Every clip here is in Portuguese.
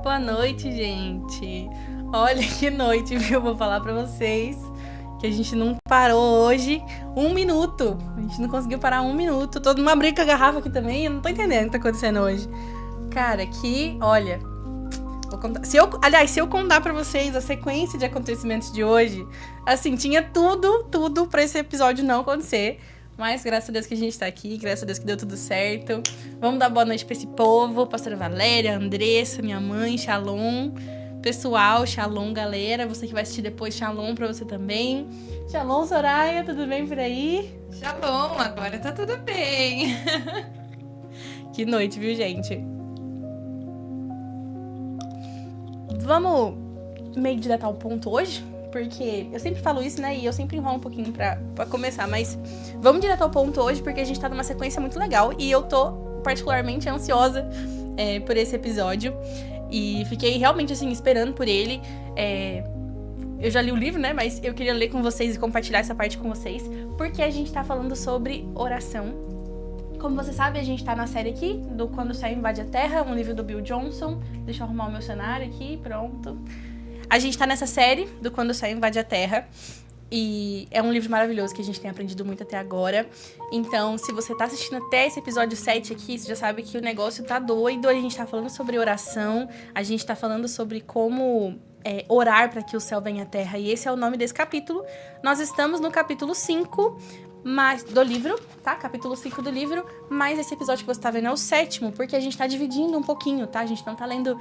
Boa noite, gente. Olha que noite, viu? Vou falar pra vocês que a gente não parou hoje 1 minuto. A gente não conseguiu parar 1 minuto. Todo mundo abriu com a garrafa aqui também. Eu não tô entendendo o que tá acontecendo hoje. Cara, olha... Vou contar. Se eu contar pra vocês a sequência de acontecimentos de hoje, assim, tinha tudo pra esse episódio não acontecer. Mas graças a Deus que a gente tá aqui, graças a Deus que deu tudo certo. Vamos dar boa noite pra esse povo, pastora Valéria, Andressa, minha mãe, Shalom. Pessoal, Shalom, galera. Você que vai assistir depois, Shalom pra você também. Shalom, Soraya, tudo bem por aí? Shalom, agora tá tudo bem. Que noite, viu, gente? Vamos meio direto ao ponto hoje? Porque eu sempre falo isso, né? E eu sempre enrolo um pouquinho pra começar. Mas vamos direto ao ponto hoje, porque a gente tá numa sequência muito legal. E eu tô particularmente ansiosa por esse episódio. E fiquei realmente, assim, esperando por ele. Eu já li o livro, né? Mas eu queria ler com vocês e compartilhar essa parte com vocês. Porque a gente tá falando sobre oração. Como você sabe, a gente tá na série aqui, do Quando o Céu Invade a Terra, um livro do Bill Johnson. Deixa eu arrumar o meu cenário aqui, pronto. A gente tá nessa série do Quando o Céu Invade a Terra. E é um livro maravilhoso que a gente tem aprendido muito até agora. Então, se você tá assistindo até esse episódio 7 aqui, você já sabe que o negócio tá doido. A gente tá falando sobre oração, a gente tá falando sobre como orar para que o céu venha à terra. E esse é o nome desse capítulo. Nós estamos no capítulo 5 do livro, tá? Capítulo 5 do livro. Mas esse episódio que você tá vendo é o 7º, porque a gente tá dividindo um pouquinho, tá? A gente não tá lendo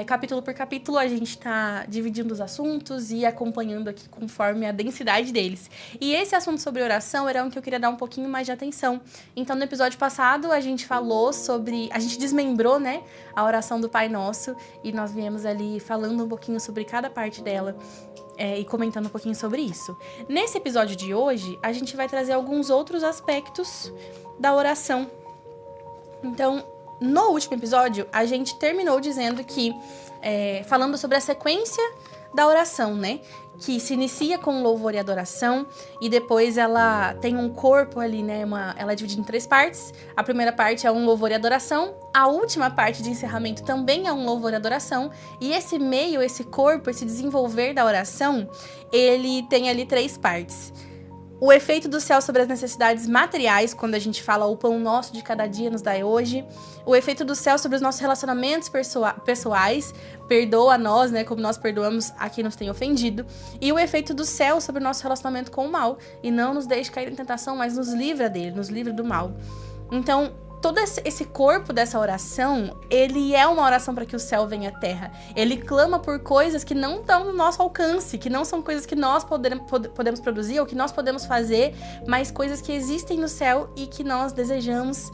capítulo por capítulo, a gente tá dividindo os assuntos e acompanhando aqui conforme a densidade deles. E esse assunto sobre oração era um que eu queria dar um pouquinho mais de atenção. Então, no episódio passado, a gente falou sobre... A gente desmembrou, né? A oração do Pai Nosso. E nós viemos ali falando um pouquinho sobre cada parte dela. E comentando um pouquinho sobre isso. Nesse episódio de hoje, a gente vai trazer alguns outros aspectos da oração. Então, no último episódio, a gente terminou dizendo que... falando sobre a sequência da oração, né? Que se inicia com louvor e adoração, e depois ela tem um corpo ali, né? Ela é dividida em 3 partes. A primeira parte é um louvor e adoração. A última parte de encerramento também é um louvor e adoração. E esse meio, esse corpo, esse desenvolver da oração, ele tem ali 3 partes. O efeito do céu sobre as necessidades materiais, quando a gente fala o pão nosso de cada dia nos dai hoje. O efeito do céu sobre os nossos relacionamentos pessoais, perdoa a nós, né, como nós perdoamos a quem nos tem ofendido. E o efeito do céu sobre o nosso relacionamento com o mal. E não nos deixe cair em tentação, mas nos livra dele, nos livra do mal. Então, todo esse corpo dessa oração, ele é uma oração para que o céu venha à terra. Ele clama por coisas que não estão no nosso alcance, que não são coisas que nós podemos produzir ou que nós podemos fazer, mas coisas que existem no céu e que nós desejamos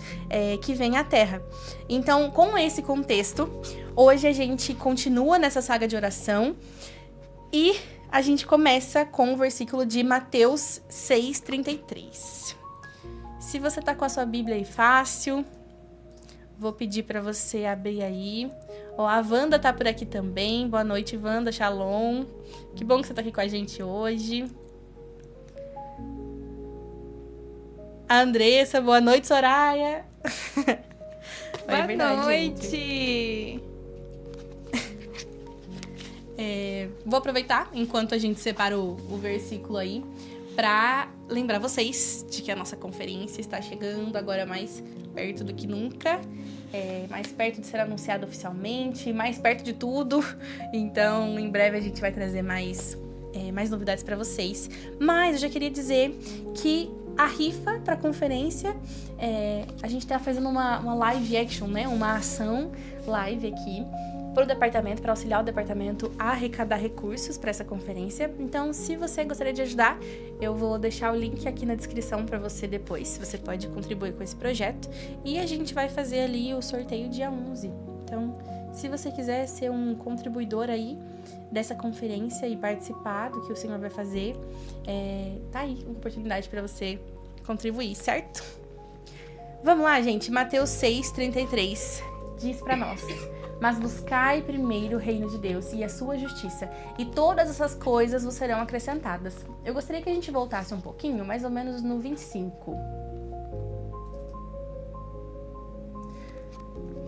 que venha à terra. Então, com esse contexto, hoje a gente continua nessa saga de oração e a gente começa com o versículo de Mateus 6:33. Se você tá com a sua Bíblia aí fácil, vou pedir para você abrir aí. Ó, a Wanda tá por aqui também. Boa noite, Wanda. Shalom. Que bom que você tá aqui com a gente hoje. A Andressa, boa noite, Soraya. Boa noite. Vou aproveitar enquanto a gente separa o versículo aí para lembrar vocês de que a nossa conferência está chegando agora mais perto do que nunca, mais perto de ser anunciada oficialmente, mais perto de tudo. Então, em breve a gente vai trazer mais novidades para vocês. Mas eu já queria dizer que a rifa para a conferência, a gente está fazendo uma live action, né? Uma ação live aqui para o departamento, para auxiliar o departamento a arrecadar recursos para essa conferência. Então, se você gostaria de ajudar, eu vou deixar o link aqui na descrição para você depois. Você pode contribuir com esse projeto e a gente vai fazer ali o sorteio dia 11. Então, se você quiser ser um contribuidor aí dessa conferência e participar do que o Senhor vai fazer, tá aí uma oportunidade para você contribuir, certo? Vamos lá, gente. Mateus 6:33 diz para nós: mas buscai primeiro o reino de Deus e a sua justiça, e todas essas coisas vos serão acrescentadas. Eu gostaria que a gente voltasse um pouquinho, mais ou menos no 25.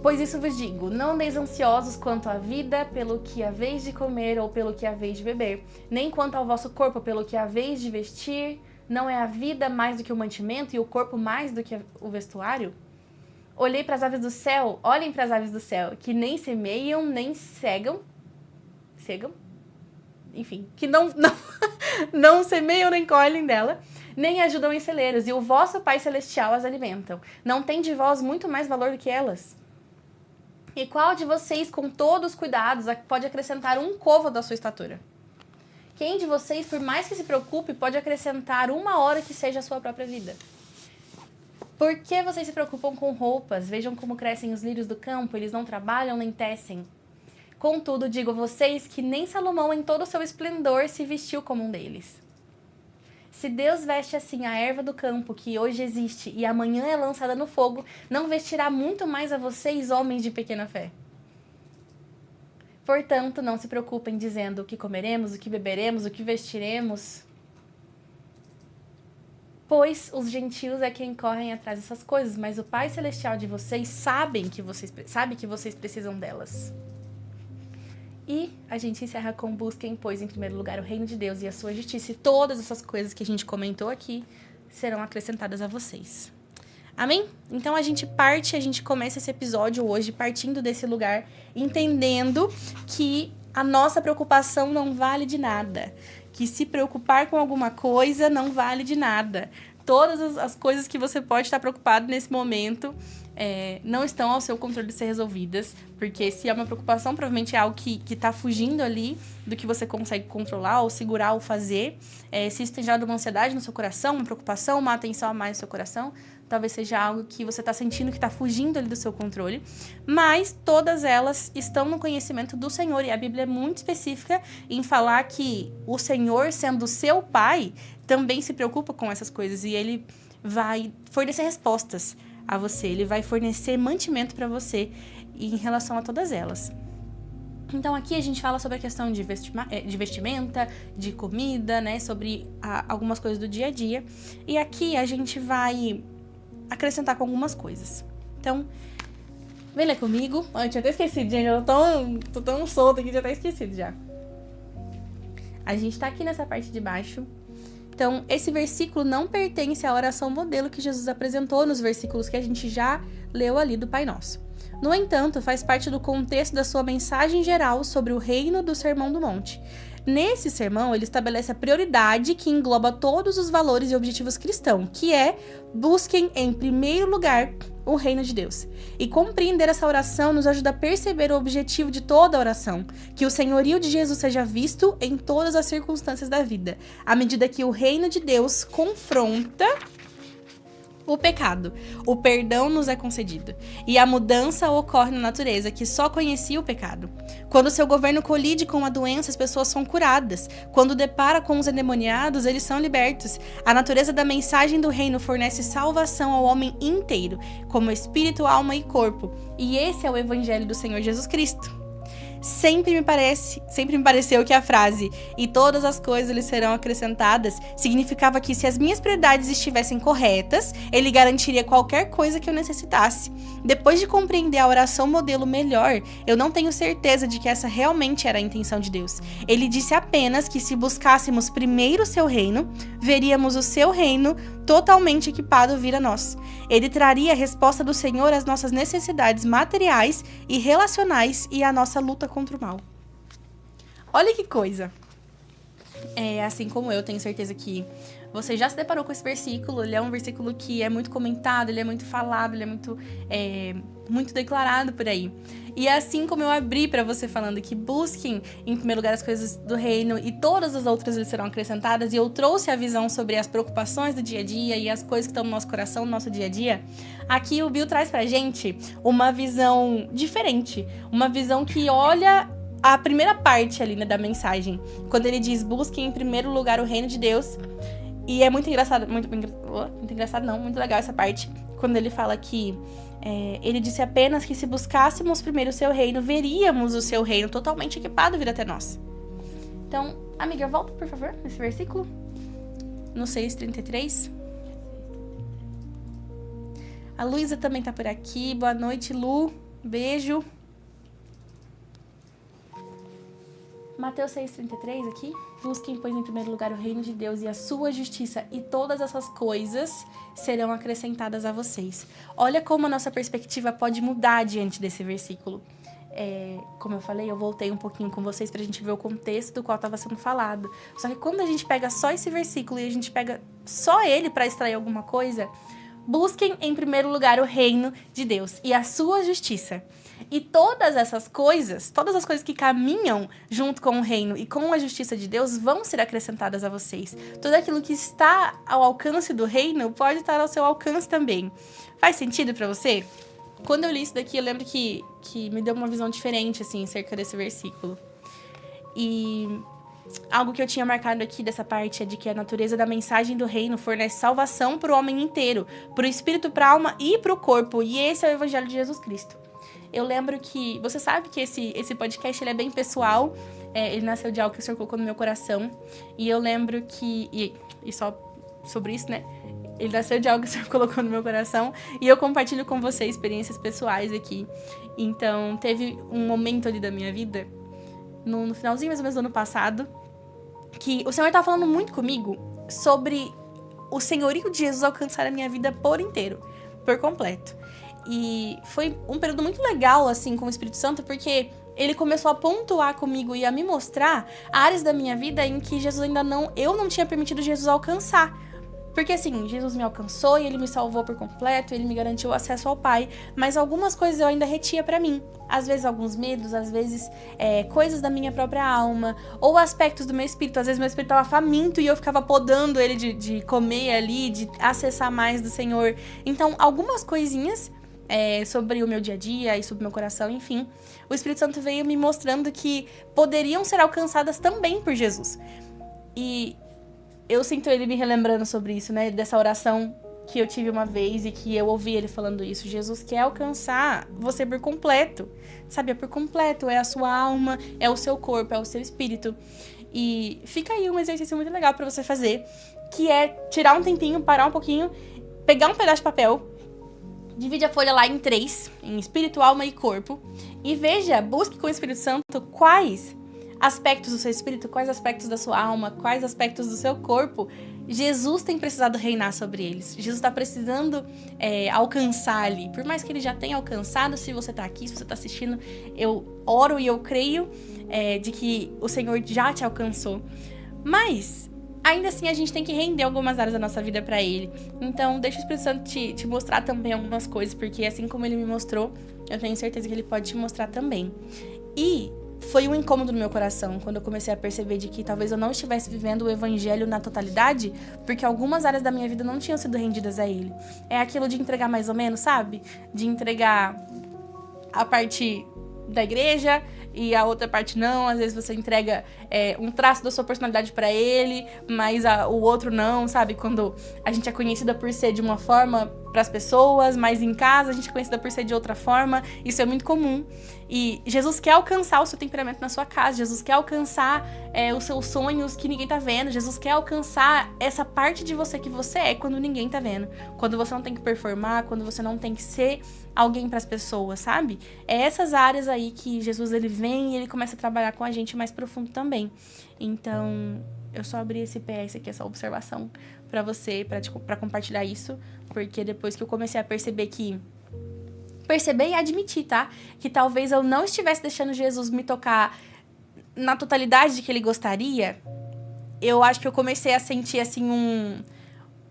Pois isso vos digo, não andeis ansiosos quanto à vida, pelo que haveis de comer ou pelo que haveis de beber, nem quanto ao vosso corpo, pelo que haveis de vestir. Não é a vida mais do que o mantimento e o corpo mais do que o vestuário? Olhei para as aves do céu, olhem para as aves do céu, que nem semeiam, nem cegam, enfim, que não semeiam nem colhem dela, nem ajudam em celeiros, e o vosso Pai Celestial as alimentam. Não tem de vós muito mais valor do que elas? E qual de vocês, com todos os cuidados, pode acrescentar um côvado à sua estatura? Quem de vocês, por mais que se preocupe, pode acrescentar uma hora que seja a sua própria vida? Por que vocês se preocupam com roupas? Vejam como crescem os lírios do campo, eles não trabalham nem tecem. Contudo, digo a vocês que nem Salomão em todo o seu esplendor se vestiu como um deles. Se Deus veste assim a erva do campo, que hoje existe e amanhã é lançada no fogo, não vestirá muito mais a vocês, homens de pequena fé? Portanto, não se preocupem dizendo o que comeremos, o que beberemos, o que vestiremos, pois os gentios é quem correm atrás dessas coisas, mas o Pai Celestial de vocês sabe que vocês precisam delas. E a gente encerra com busquem, pois, em primeiro lugar, o reino de Deus e a sua justiça. E todas essas coisas que a gente comentou aqui serão acrescentadas a vocês. Amém? Então a gente começa esse episódio hoje partindo desse lugar, entendendo que a nossa preocupação não vale de nada. Que se preocupar com alguma coisa não vale de nada. Todas as coisas que você pode estar preocupado nesse momento não estão ao seu controle de ser resolvidas, porque se é uma preocupação, provavelmente é algo que está fugindo ali do que você consegue controlar ou segurar ou fazer. Se isso tem gerado uma ansiedade no seu coração, uma preocupação, uma atenção a mais no seu coração, talvez seja algo que você está sentindo que está fugindo ali do seu controle, mas todas elas estão no conhecimento do Senhor, e a Bíblia é muito específica em falar que o Senhor, sendo seu Pai, também se preocupa com essas coisas, e Ele vai fornecer respostas a você, Ele vai fornecer mantimento para você em relação a todas elas. Então aqui a gente fala sobre a questão de vestimenta, de comida, né, sobre algumas coisas do dia a dia, e aqui a gente vai acrescentar com algumas coisas. Então, vem ler comigo. Eu tinha até esquecido, gente. Eu tô tão solta que já até esquecido já. A gente tá aqui nessa parte de baixo. Então, esse versículo não pertence à oração modelo que Jesus apresentou nos versículos que a gente já leu ali do Pai Nosso. No entanto, faz parte do contexto da sua mensagem geral sobre o reino do Sermão do Monte. Nesse sermão, ele estabelece a prioridade que engloba todos os valores e objetivos cristãos, que é: busquem em primeiro lugar o reino de Deus. E compreender essa oração nos ajuda a perceber o objetivo de toda a oração, que o senhorio de Jesus seja visto em todas as circunstâncias da vida, à medida que o reino de Deus confronta o pecado, o perdão nos é concedido, e a mudança ocorre na natureza, que só conhecia o pecado. Quando seu governo colide com uma doença, as pessoas são curadas. Quando depara com os endemoniados, eles são libertos. A natureza da mensagem do reino fornece salvação ao homem inteiro, como espírito, alma e corpo. E esse é o evangelho do Senhor Jesus Cristo. Sempre me pareceu que a frase "e todas as coisas lhe serão acrescentadas" significava que, se as minhas prioridades estivessem corretas, ele garantiria qualquer coisa que eu necessitasse. Depois de compreender a oração modelo melhor, eu não tenho certeza de que essa realmente era a intenção de Deus. Ele disse apenas que, se buscássemos primeiro o seu reino, veríamos o seu reino totalmente equipado vir a nós. Ele traria a resposta do Senhor às nossas necessidades materiais e relacionais e à nossa luta contra o mal. Olha que coisa! Assim como eu, tenho certeza que você já se deparou com esse versículo. Ele é um versículo que é muito comentado, ele é muito falado, ele é muito declarado por aí. E assim como eu abri pra você falando que busquem em primeiro lugar as coisas do reino e todas as outras lhe serão acrescentadas, e eu trouxe a visão sobre as preocupações do dia a dia e as coisas que estão no nosso coração, no nosso dia a dia, aqui o Bill traz pra gente uma visão diferente, uma visão que olha a primeira parte ali, né, da mensagem, quando ele diz: busquem em primeiro lugar o reino de Deus. E é muito engraçado, muito legal essa parte, quando ele fala que ele disse apenas que, se buscássemos primeiro o seu reino, veríamos o seu reino totalmente equipado vir até nós. Então, amiga, volta por favor nesse versículo, no 6:33. A Luísa também tá por aqui. Boa noite, Lu. Beijo. Mateus 6,33 aqui. Busquem, pois, em primeiro lugar o reino de Deus e a sua justiça, e todas essas coisas serão acrescentadas a vocês. Olha como a nossa perspectiva pode mudar diante desse versículo. Como eu falei, eu voltei um pouquinho com vocês pra gente ver o contexto do qual estava sendo falado. Só que quando a gente pega só esse versículo e a gente pega só ele para extrair alguma coisa, busquem em primeiro lugar o reino de Deus e a sua justiça. E todas essas coisas, todas as coisas que caminham junto com o reino e com a justiça de Deus vão ser acrescentadas a vocês. Tudo aquilo que está ao alcance do reino pode estar ao seu alcance também. Faz sentido pra você? Quando eu li isso daqui, eu lembro que me deu uma visão diferente, assim, acerca desse versículo. E algo que eu tinha marcado aqui dessa parte é de que a natureza da mensagem do reino fornece salvação para o homem inteiro, para o espírito, para a alma e para o corpo. E esse é o evangelho de Jesus Cristo. Eu lembro que... Você sabe que esse podcast ele é bem pessoal. Ele nasceu de algo que o Senhor colocou no meu coração. E eu lembro que... E só sobre isso, né? Ele nasceu de algo que o Senhor colocou no meu coração. E eu compartilho com você experiências pessoais aqui. Então, teve um momento ali da minha vida, no finalzinho mais ou menos do ano passado, que o Senhor estava falando muito comigo sobre o senhorio de Jesus alcançar a minha vida por inteiro, por completo. E foi um período muito legal, assim, com o Espírito Santo, porque ele começou a pontuar comigo e a me mostrar áreas da minha vida em que eu não tinha permitido Jesus alcançar. Porque, assim, Jesus me alcançou e ele me salvou por completo, ele me garantiu acesso ao Pai, mas algumas coisas eu ainda retia pra mim. Às vezes, alguns medos, às vezes, coisas da minha própria alma, ou aspectos do meu espírito. Às vezes, meu espírito tava faminto e eu ficava podando ele de comer ali, de acessar mais do Senhor. Então, algumas coisinhas sobre o meu dia a dia e sobre o meu coração, enfim, o Espírito Santo veio me mostrando que poderiam ser alcançadas também por Jesus. E eu sinto ele me relembrando sobre isso, né? Dessa oração que eu tive uma vez e que eu ouvi ele falando isso. Jesus quer alcançar você por completo, sabe? É por completo, é a sua alma, é o seu corpo, é o seu espírito. E fica aí um exercício muito legal pra você fazer, que é tirar um tempinho, parar um pouquinho, pegar um pedaço de papel, divide a folha lá em 3, em espírito, alma e corpo, e busque com o Espírito Santo quais aspectos do seu espírito, quais aspectos da sua alma, quais aspectos do seu corpo Jesus tem precisado reinar sobre eles. Jesus está precisando alcançar ali. Por mais que ele já tenha alcançado, se você está aqui, se você está assistindo, eu oro e eu creio de que o Senhor já te alcançou. Mas ainda assim, a gente tem que render algumas áreas da nossa vida para ele. Então, deixa o Espírito Santo te mostrar também algumas coisas, porque assim como ele me mostrou, eu tenho certeza que ele pode te mostrar também. E foi um incômodo no meu coração, quando eu comecei a perceber de que talvez eu não estivesse vivendo o evangelho na totalidade, porque algumas áreas da minha vida não tinham sido rendidas a ele. É aquilo de entregar mais ou menos, sabe? De entregar a parte da igreja e a outra parte não. Às vezes você entrega um traço da sua personalidade pra ele, mas o outro não, sabe? Quando a gente é conhecida por ser de uma forma pras pessoas, mas em casa a gente é conhecida por ser de outra forma. Isso é muito comum. E Jesus quer alcançar o seu temperamento na sua casa. Jesus quer alcançar os seus sonhos que ninguém tá vendo. Jesus quer alcançar essa parte de você que você é quando ninguém tá vendo. Quando você não tem que performar, quando você não tem que ser alguém pras pessoas, sabe? É essas áreas aí que Jesus ele vem e ele começa a trabalhar com a gente mais profundo também. Então, eu só abri esse PS aqui, essa observação pra você, pra compartilhar isso, porque depois que eu comecei a perceber e admitir, tá? Que talvez eu não estivesse deixando Jesus me tocar na totalidade de que ele gostaria, eu acho que eu comecei a sentir, assim,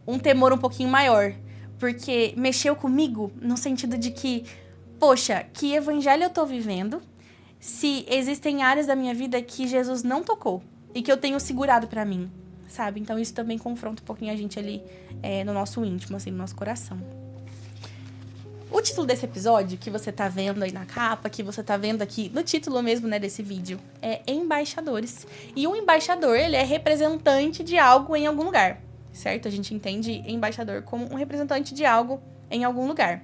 um temor um pouquinho maior. Porque mexeu comigo no sentido de que, poxa, que evangelho eu tô vivendo se existem áreas da minha vida que Jesus não tocou e que eu tenho segurado pra mim, sabe? Então isso também confronta um pouquinho a gente ali no nosso íntimo, assim, no nosso coração. O título desse episódio, que você tá vendo aí na capa, que você tá vendo aqui no título mesmo, né, desse vídeo, é Embaixadores. E um embaixador, ele é representante de algo em algum lugar, certo? A gente entende embaixador como um representante de algo em algum lugar.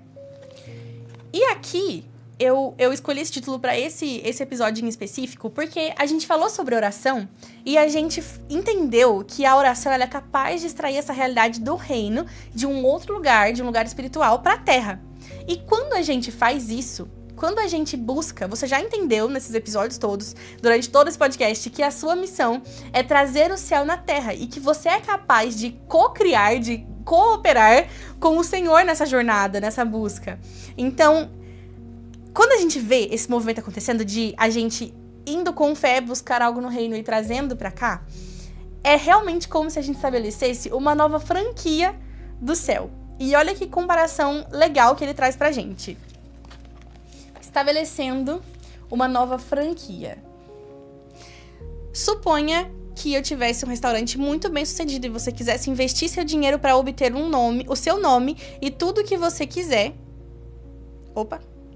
E aqui, eu escolhi esse título para esse episódio em específico porque a gente falou sobre oração e a gente entendeu que a oração ela é capaz de extrair essa realidade do reino de um outro lugar, de um lugar espiritual, para a terra. E quando a gente faz isso, quando a gente busca, você já entendeu nesses episódios todos, durante todo esse podcast, que a sua missão é trazer o céu na terra e que você é capaz de co-criar, de cooperar com o Senhor nessa jornada, nessa busca. Então, quando a gente vê esse movimento acontecendo de a gente indo com fé buscar algo no reino e trazendo pra cá, é realmente como se a gente estabelecesse uma nova franquia do céu. E olha que comparação legal que ele traz pra gente. Estabelecendo uma nova franquia. Suponha que eu tivesse um restaurante muito bem sucedido e você quisesse investir seu dinheiro para obter um nome, o seu nome e tudo que você quiser.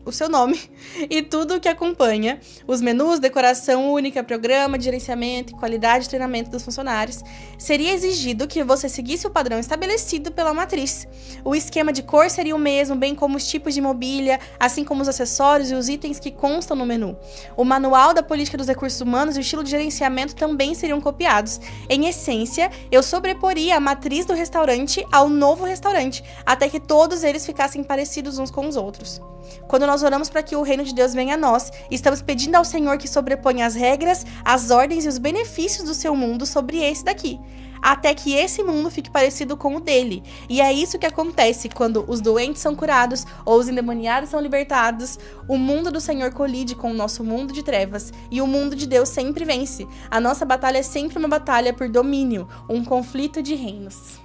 O seu nome e tudo o que acompanha, os menus, decoração única, programa, gerenciamento e qualidade de treinamento dos funcionários, seria exigido que você seguisse o padrão estabelecido pela matriz. O esquema de cor seria o mesmo, bem como os tipos de mobília, assim como os acessórios e os itens que constam no menu. O manual da política dos recursos humanos e o estilo de gerenciamento também seriam copiados. Em essência, eu sobreporia a matriz do restaurante ao novo restaurante, até que todos eles ficassem parecidos uns com os outros. Quando nós oramos para que o reino de Deus venha a nós, estamos pedindo ao Senhor que sobreponha as regras, as ordens e os benefícios do seu mundo sobre esse daqui, até que esse mundo fique parecido com o dele. E é isso que acontece quando os doentes são curados ou os endemoniados são libertados. O mundo do Senhor colide com o nosso mundo de trevas e o mundo de Deus sempre vence. A nossa batalha é sempre uma batalha por domínio, um conflito de reinos.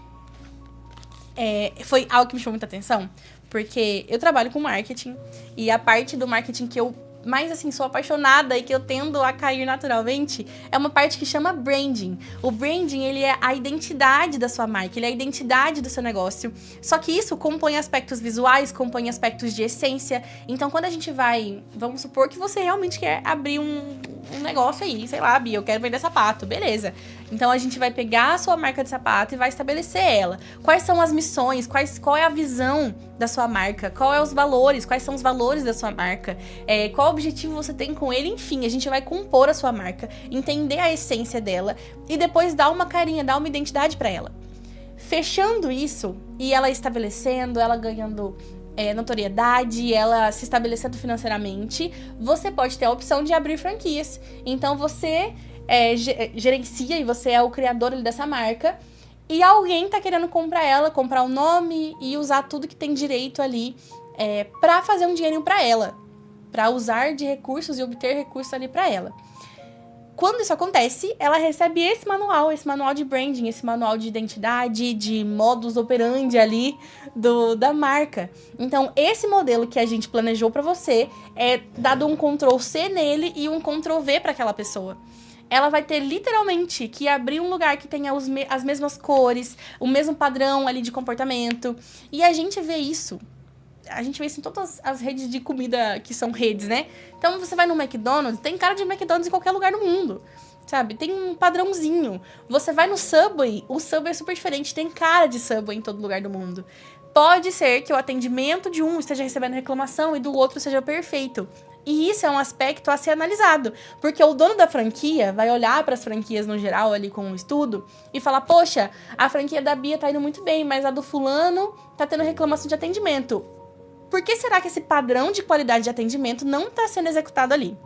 Foi algo que me chamou muita atenção, porque eu trabalho com marketing e a parte do marketing que eu mais, assim, sou apaixonada e que eu tendo a cair naturalmente é uma parte que chama branding. O branding, ele é a identidade da sua marca, ele é a identidade do seu negócio. Só que isso compõe aspectos visuais, compõe aspectos de essência. Então, quando a gente vai... Vamos supor que você realmente quer abrir um negócio aí, sei lá, Bia, eu quero vender sapato, beleza. Então, a gente vai pegar a sua marca de sapato e vai estabelecer ela. Quais são as missões, qual é a visão da sua marca, quais são os valores da sua marca, qual objetivo você tem com ele, enfim, a gente vai compor a sua marca, entender a essência dela e depois dar uma carinha, dar uma identidade pra ela. Fechando isso e ela estabelecendo, ela ganhando notoriedade, ela se estabelecendo financeiramente, você pode ter a opção de abrir franquias. Então você gerencia e você é o criador ali dessa marca. E alguém tá querendo comprar o nome e usar tudo que tem direito ali pra fazer um dinheirinho pra ela. Pra usar de recursos e obter recursos ali pra ela. Quando isso acontece, ela recebe esse manual de branding, esse manual de identidade, de modus operandi ali da marca. Então, esse modelo que a gente planejou pra você é dado um Ctrl+C nele e um Ctrl+V pra aquela pessoa. Ela vai ter literalmente que abrir um lugar que tenha as mesmas cores, o mesmo padrão ali de comportamento. E a gente vê isso em todas as redes de comida que são redes, né? Então você vai no McDonald's, tem cara de McDonald's em qualquer lugar do mundo, sabe? Tem um padrãozinho. Você vai no Subway, o Subway é super diferente, tem cara de Subway em todo lugar do mundo. Pode ser que o atendimento de um esteja recebendo reclamação e do outro seja perfeito. E isso é um aspecto a ser analisado, porque o dono da franquia vai olhar para as franquias no geral ali com um estudo e falar, poxa, a franquia da Bia tá indo muito bem, mas a do fulano tá tendo reclamação de atendimento. Por que será que esse padrão de qualidade de atendimento não está sendo executado ali?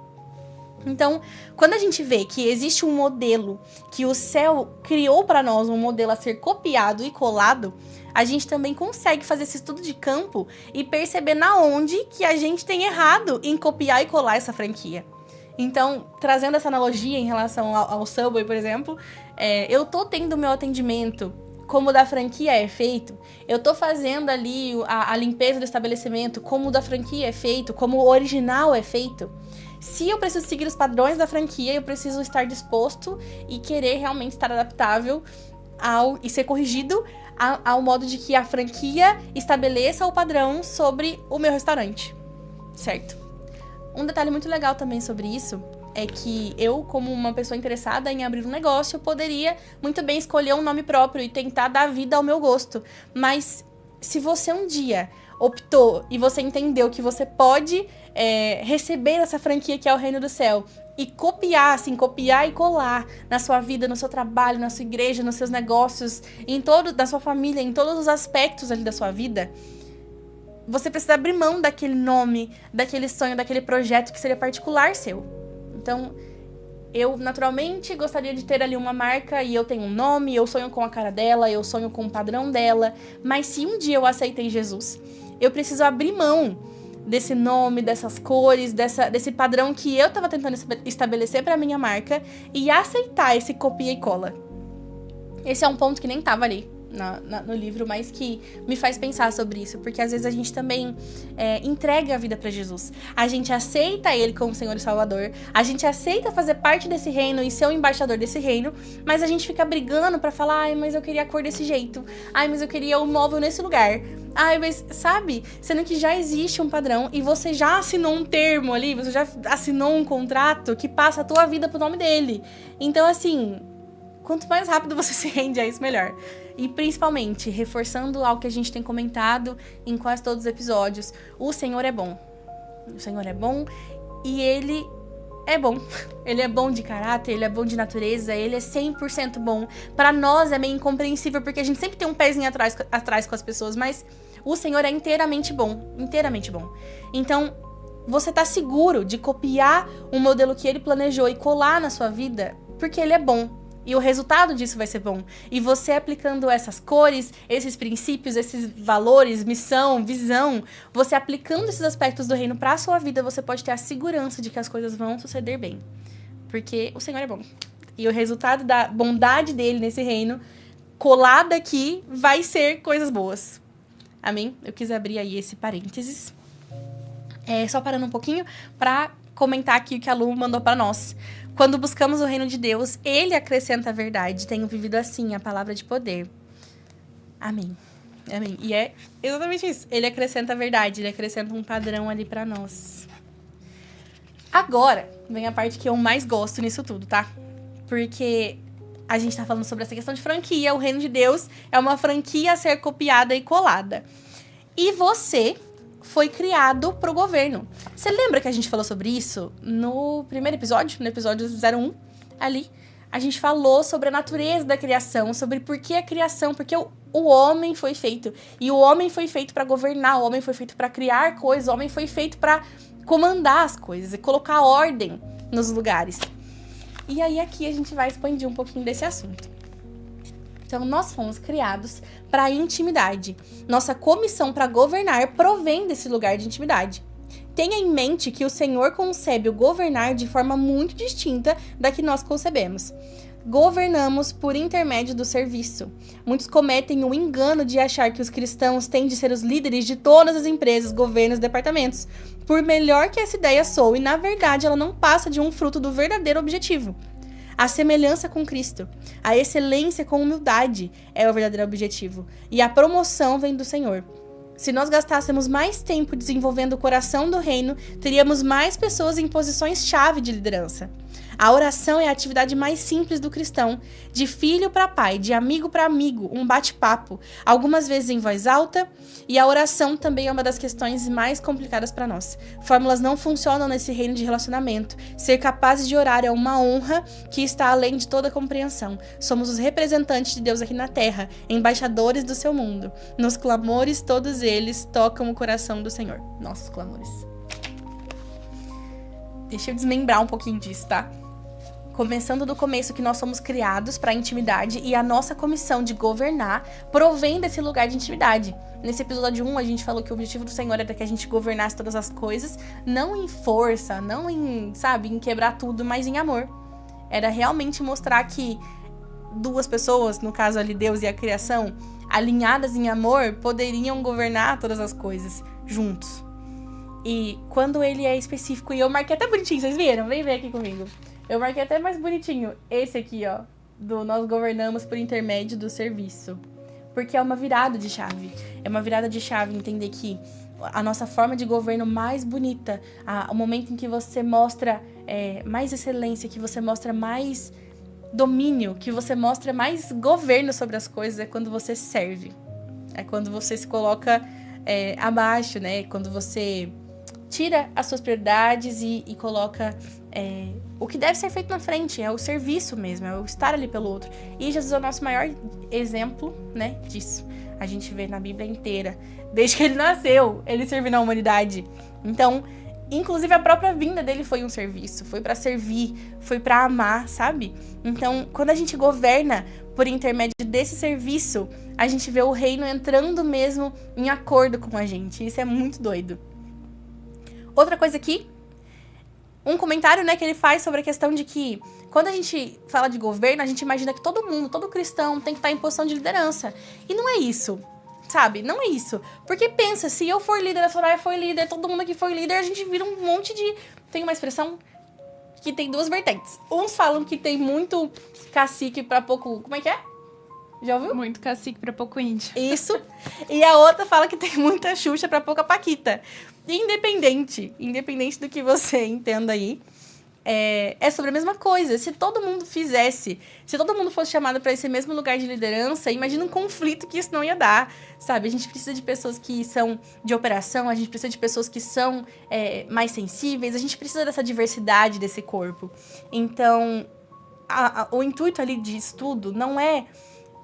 Então, quando a gente vê que existe um modelo que o céu criou para nós, um modelo a ser copiado e colado, a gente também consegue fazer esse estudo de campo e perceber na onde que a gente tem errado em copiar e colar essa franquia. Então, trazendo essa analogia em relação ao Subway, por exemplo, eu tô tendo meu atendimento como o da franquia é feito, eu tô fazendo ali a limpeza do estabelecimento como o da franquia é feito, como o original é feito. Se eu preciso seguir os padrões da franquia, eu preciso estar disposto e querer realmente estar adaptável e ser corrigido ao modo de que a franquia estabeleça o padrão sobre o meu restaurante, certo? Um detalhe muito legal também sobre isso é que eu, como uma pessoa interessada em abrir um negócio, eu poderia muito bem escolher um nome próprio e tentar dar vida ao meu gosto. Mas se você um dia optou e você entendeu que você pode receber essa franquia que é o Reino do Céu e copiar e colar na sua vida, no seu trabalho, na sua igreja, nos seus negócios, da sua família, em todos os aspectos ali da sua vida, você precisa abrir mão daquele nome, daquele sonho, daquele projeto que seria particular seu. Então, eu naturalmente gostaria de ter ali uma marca e eu tenho um nome, eu sonho com a cara dela, eu sonho com o padrão dela. Mas se um dia eu aceitei Jesus, eu preciso abrir mão desse nome, dessas cores, desse padrão que eu tava tentando estabelecer pra minha marca e aceitar esse copia e cola. Esse é um ponto que nem tava ali no livro, mas que me faz pensar sobre isso, porque às vezes a gente também entrega a vida pra Jesus. A gente aceita Ele como Senhor e Salvador, a gente aceita fazer parte desse reino e ser o embaixador desse reino, mas a gente fica brigando pra falar, ai, mas eu queria a cor desse jeito, ai, mas eu queria o móvel nesse lugar, ai, mas, sabe? Sendo que já existe um padrão e você já assinou um termo ali, você já assinou um contrato que passa a tua vida pro nome dele. Então, assim, quanto mais rápido você se rende a isso, melhor. E principalmente, reforçando algo que a gente tem comentado em quase todos os episódios, o Senhor é bom. O Senhor é bom e Ele é bom. Ele é bom de caráter, Ele é bom de natureza, Ele é 100% bom. Para nós é meio incompreensível, porque a gente sempre tem um pezinho atrás com as pessoas, mas o Senhor é inteiramente bom. Inteiramente bom. Então, você tá seguro de copiar um modelo que Ele planejou e colar na sua vida, porque Ele é bom. E o resultado disso vai ser bom. E você aplicando essas cores, esses princípios, esses valores, missão, visão, você aplicando esses aspectos do reino pra sua vida, você pode ter a segurança de que as coisas vão suceder bem. Porque o Senhor é bom. E o resultado da bondade dele nesse reino, colado aqui, vai ser coisas boas. Amém? Eu quis abrir aí esse parênteses. Só parando um pouquinho pra comentar aqui o que a Lu mandou pra nós. Quando buscamos o reino de Deus, Ele acrescenta a verdade. Tenho vivido assim, a palavra de poder. Amém. Amém. E é exatamente isso. Ele acrescenta a verdade, Ele acrescenta um padrão ali pra nós. Agora, vem a parte que eu mais gosto nisso tudo, tá? Porque a gente tá falando sobre essa questão de franquia. O reino de Deus é uma franquia a ser copiada e colada. E você foi criado pro governo. Você lembra que a gente falou sobre isso no primeiro episódio, no episódio 01, ali? A gente falou sobre a natureza da criação, sobre por que a criação, porque o homem foi feito. E o homem foi feito para governar, o homem foi feito para criar coisas, o homem foi feito para comandar as coisas e colocar ordem nos lugares. E aí aqui a gente vai expandir um pouquinho desse assunto. Então, nós fomos criados para a intimidade. Nossa comissão para governar provém desse lugar de intimidade. Tenha em mente que o Senhor concebe o governar de forma muito distinta da que nós concebemos. Governamos por intermédio do serviço. Muitos cometem o engano de achar que os cristãos têm de ser os líderes de todas as empresas, governos e departamentos. Por melhor que essa ideia soe, na verdade ela não passa de um fruto do verdadeiro objetivo. A semelhança com Cristo, a excelência com humildade é o verdadeiro objetivo. E a promoção vem do Senhor. Se nós gastássemos mais tempo desenvolvendo o coração do reino, teríamos mais pessoas em posições-chave de liderança. A oração é a atividade mais simples do cristão, de filho para pai, de amigo para amigo, um bate-papo, algumas vezes em voz alta, e a oração também é uma das questões mais complicadas para nós. Fórmulas não funcionam nesse reino de relacionamento. Ser capazes de orar é uma honra que está além de toda compreensão. Somos os representantes de Deus aqui na terra, embaixadores do seu mundo. Nos clamores, todos eles tocam o coração do Senhor. Nossos clamores. Deixa eu desmembrar um pouquinho disso, tá? Começando do começo, que nós somos criados para a intimidade e a nossa comissão de governar provém desse lugar de intimidade. Nesse episódio 1, a gente falou que o objetivo do Senhor era que a gente governasse todas as coisas, não em força, não em, em quebrar tudo, mas em amor. Era realmente mostrar que duas pessoas, no caso ali Deus e a criação, alinhadas em amor, poderiam governar todas as coisas juntos. E quando ele é específico, e eu marquei até bonitinho, vocês viram? Vem ver aqui comigo. Eu marquei até mais bonitinho esse aqui, ó, do nós governamos por intermédio do serviço. Porque é uma virada de chave. É uma virada de chave entender que a nossa forma de governo mais bonita, o momento em que você mostra mais excelência, que você mostra mais domínio, que você mostra mais governo sobre as coisas, é quando você serve. É quando você se coloca abaixo, né? Quando você tira as suas prioridades e coloca O que deve ser feito na frente é o serviço mesmo, é o estar ali pelo outro. E Jesus é o nosso maior exemplo, né, disso. A gente vê na Bíblia inteira, desde que ele nasceu, ele serviu na humanidade. Então, inclusive a própria vinda dele foi um serviço, foi pra servir, foi pra amar, sabe? Então, quando a gente governa por intermédio desse serviço, a gente vê o reino entrando mesmo em acordo com a gente. Isso é muito doido. Outra coisa aqui, um comentário, né, que ele faz sobre a questão de que quando a gente fala de governo, a gente imagina que todo mundo, todo cristão tem que estar em posição de liderança. E não é isso, sabe? Não é isso. Porque pensa, se eu for líder, a Soraya for líder, todo mundo aqui for líder, a gente vira um monte de... Tem uma expressão que tem duas vertentes. Uns falam que tem muito cacique pra pouco... Como é que é? Já ouviu? Muito cacique pra pouco índio. Isso. E a outra fala que tem muita Xuxa pra pouca Paquita. Independente do que você entenda aí, é sobre a mesma coisa. Se todo mundo fizesse, se todo mundo fosse chamado para esse mesmo lugar de liderança, imagina um conflito que isso não ia dar, sabe? A gente precisa de pessoas que são de operação, a gente precisa de pessoas que são mais sensíveis, a gente precisa dessa diversidade desse corpo. Então, o intuito ali de estudo não é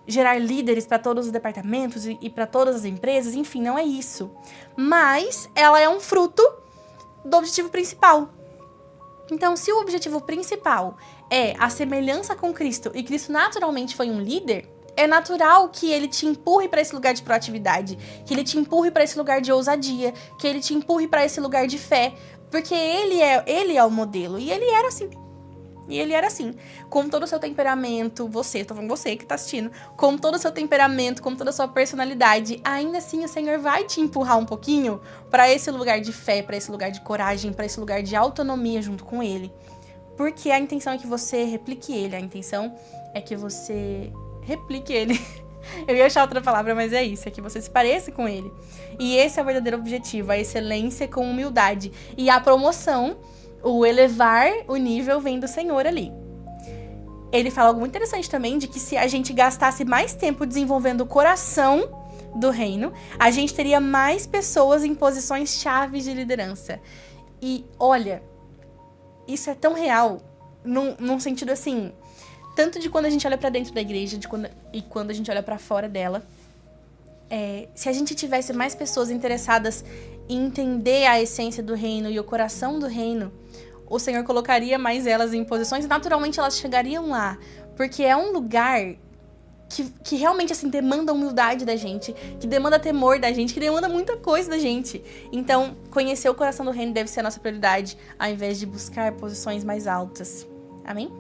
gerar líderes para todos os departamentos e para todas as empresas, enfim, não é isso. Mas ela é um fruto do objetivo principal. Então, se o objetivo principal é a semelhança com Cristo, e Cristo naturalmente foi um líder, é natural que ele te empurre para esse lugar de proatividade, que ele te empurre para esse lugar de ousadia, que ele te empurre para esse lugar de fé, porque ele é o modelo, e ele era assim. E ele era assim, com todo o seu temperamento, tô falando você que tá assistindo, com todo o seu temperamento, com toda a sua personalidade, ainda assim o Senhor vai te empurrar um pouquinho pra esse lugar de fé, pra esse lugar de coragem, pra esse lugar de autonomia junto com Ele. Porque a intenção é que você replique Ele, a intenção é que você replique Ele. Eu ia achar outra palavra, mas é isso, é que você se pareça com Ele. E esse é o verdadeiro objetivo, a excelência com humildade. E a promoção, o elevar o nível vem do Senhor ali. Ele fala algo muito interessante também, de que se a gente gastasse mais tempo desenvolvendo o coração do reino, a gente teria mais pessoas em posições chaves de liderança. E olha, isso é tão real, num sentido assim, tanto de quando a gente olha pra dentro da igreja e quando a gente olha pra fora dela. Se a gente tivesse mais pessoas interessadas em entender a essência do reino e o coração do reino, o Senhor colocaria mais elas em posições e naturalmente elas chegariam lá. Porque é um lugar que realmente assim, demanda humildade da gente, que demanda temor da gente, que demanda muita coisa da gente. Então, conhecer o coração do reino deve ser a nossa prioridade, ao invés de buscar posições mais altas. Amém?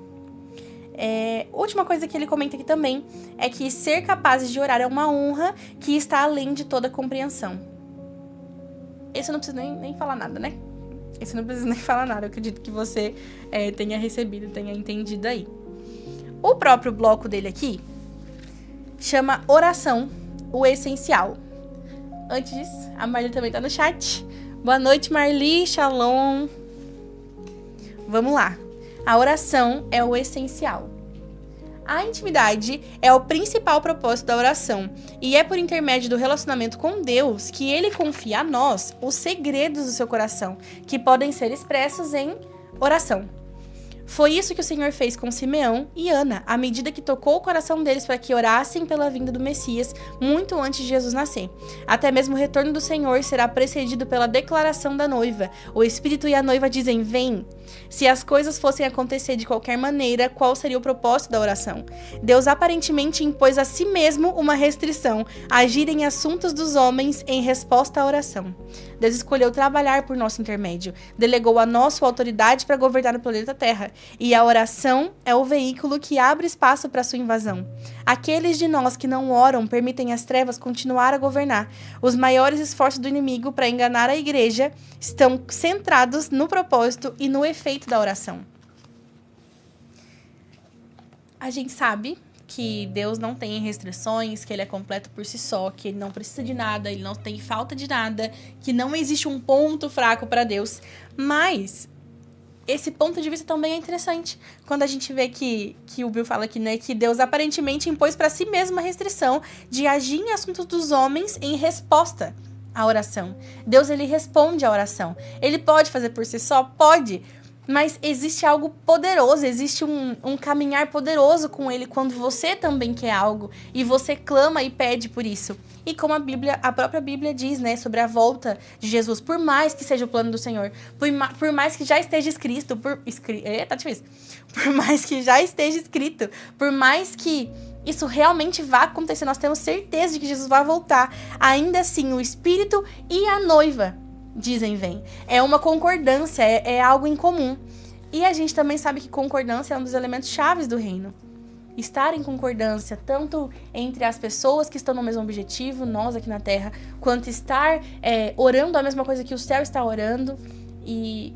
Última coisa que ele comenta aqui também é que ser capazes de orar é uma honra que está além de toda compreensão. Esse eu não preciso nem falar nada, né? Esse eu não preciso nem falar nada. Eu acredito que você tenha recebido, tenha entendido aí. O próprio bloco dele aqui chama oração, o essencial. Antes disso, a Marli também tá no chat. Boa noite, Marli, shalom. Vamos lá. A oração é o essencial. A intimidade é o principal propósito da oração, e é por intermédio do relacionamento com Deus que Ele confia a nós os segredos do seu coração, que podem ser expressos em oração. Foi isso que o Senhor fez com Simeão e Ana, à medida que tocou o coração deles para que orassem pela vinda do Messias, muito antes de Jesus nascer. Até mesmo o retorno do Senhor será precedido pela declaração da noiva. O Espírito e a noiva dizem, vem. Se as coisas fossem acontecer de qualquer maneira, qual seria o propósito da oração? Deus aparentemente impôs a si mesmo uma restrição, agir em assuntos dos homens em resposta à oração. Deus escolheu trabalhar por nosso intermédio, delegou a nós sua autoridade para governar o planeta Terra, e a oração é o veículo que abre espaço para sua invasão. Aqueles de nós que não oram permitem as trevas continuar a governar. Os maiores esforços do inimigo para enganar a igreja estão centrados no propósito e no efeito da oração. A gente sabe que Deus não tem restrições, que Ele é completo por si só, que Ele não precisa de nada, Ele não tem falta de nada, que não existe um ponto fraco para Deus. Mas esse ponto de vista também é interessante. Quando a gente vê que o Bill fala aqui, né, que Deus aparentemente impôs para si mesmo a restrição de agir em assuntos dos homens em resposta à oração. Deus, Ele responde à oração. Ele pode fazer por si só? Pode. Mas existe algo poderoso, existe um caminhar poderoso com ele quando você também quer algo e você clama e pede por isso. E como a própria Bíblia diz, né, sobre a volta de Jesus, por mais que seja o plano do Senhor, por mais que já esteja escrito, tá difícil. Por mais que já esteja escrito, por mais que isso realmente vai acontecer, nós temos certeza de que Jesus vai voltar. Ainda assim, o Espírito e a noiva dizem vem. É uma concordância, é algo em comum. E a gente também sabe que concordância é um dos elementos chaves do reino. Estar em concordância, tanto entre as pessoas que estão no mesmo objetivo, nós aqui na Terra, quanto estar orando a mesma coisa que o céu está orando. E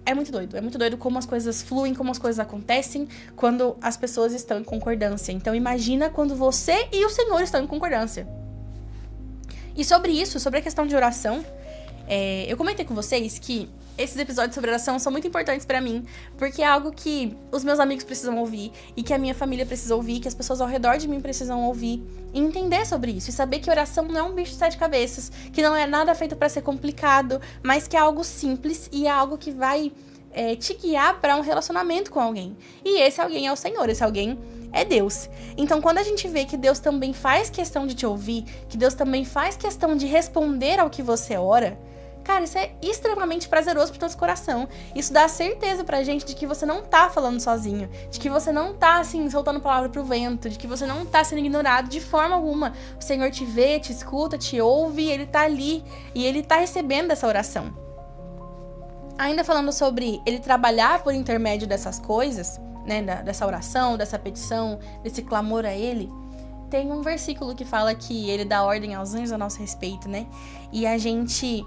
é muito doido como as coisas fluem, como as coisas acontecem quando as pessoas estão em concordância. Então imagina quando você e o Senhor estão em concordância. E sobre isso, sobre a questão de oração, eu comentei com vocês que esses episódios sobre oração são muito importantes pra mim, porque é algo que os meus amigos precisam ouvir, e que a minha família precisa ouvir, que as pessoas ao redor de mim precisam ouvir, e entender sobre isso, e saber que oração não é um bicho de 7 cabeças, que não é nada feito pra ser complicado, mas que é algo simples e é algo que vai te guiar pra um relacionamento com alguém. E esse alguém é o Senhor, esse alguém é Deus. Então, quando a gente vê que Deus também faz questão de te ouvir, que Deus também faz questão de responder ao que você ora, cara, isso é extremamente prazeroso pro nosso coração. Isso dá certeza pra gente de que você não tá falando sozinho, de que você não tá, assim, soltando palavra pro vento, de que você não tá sendo ignorado de forma alguma. O Senhor te vê, te escuta, te ouve, Ele tá ali e Ele tá recebendo essa oração. Ainda falando sobre Ele trabalhar por intermédio dessas coisas, né, dessa oração, dessa petição, desse clamor a Ele, tem um versículo que fala que Ele dá ordem aos anjos a nosso respeito, né? E a gente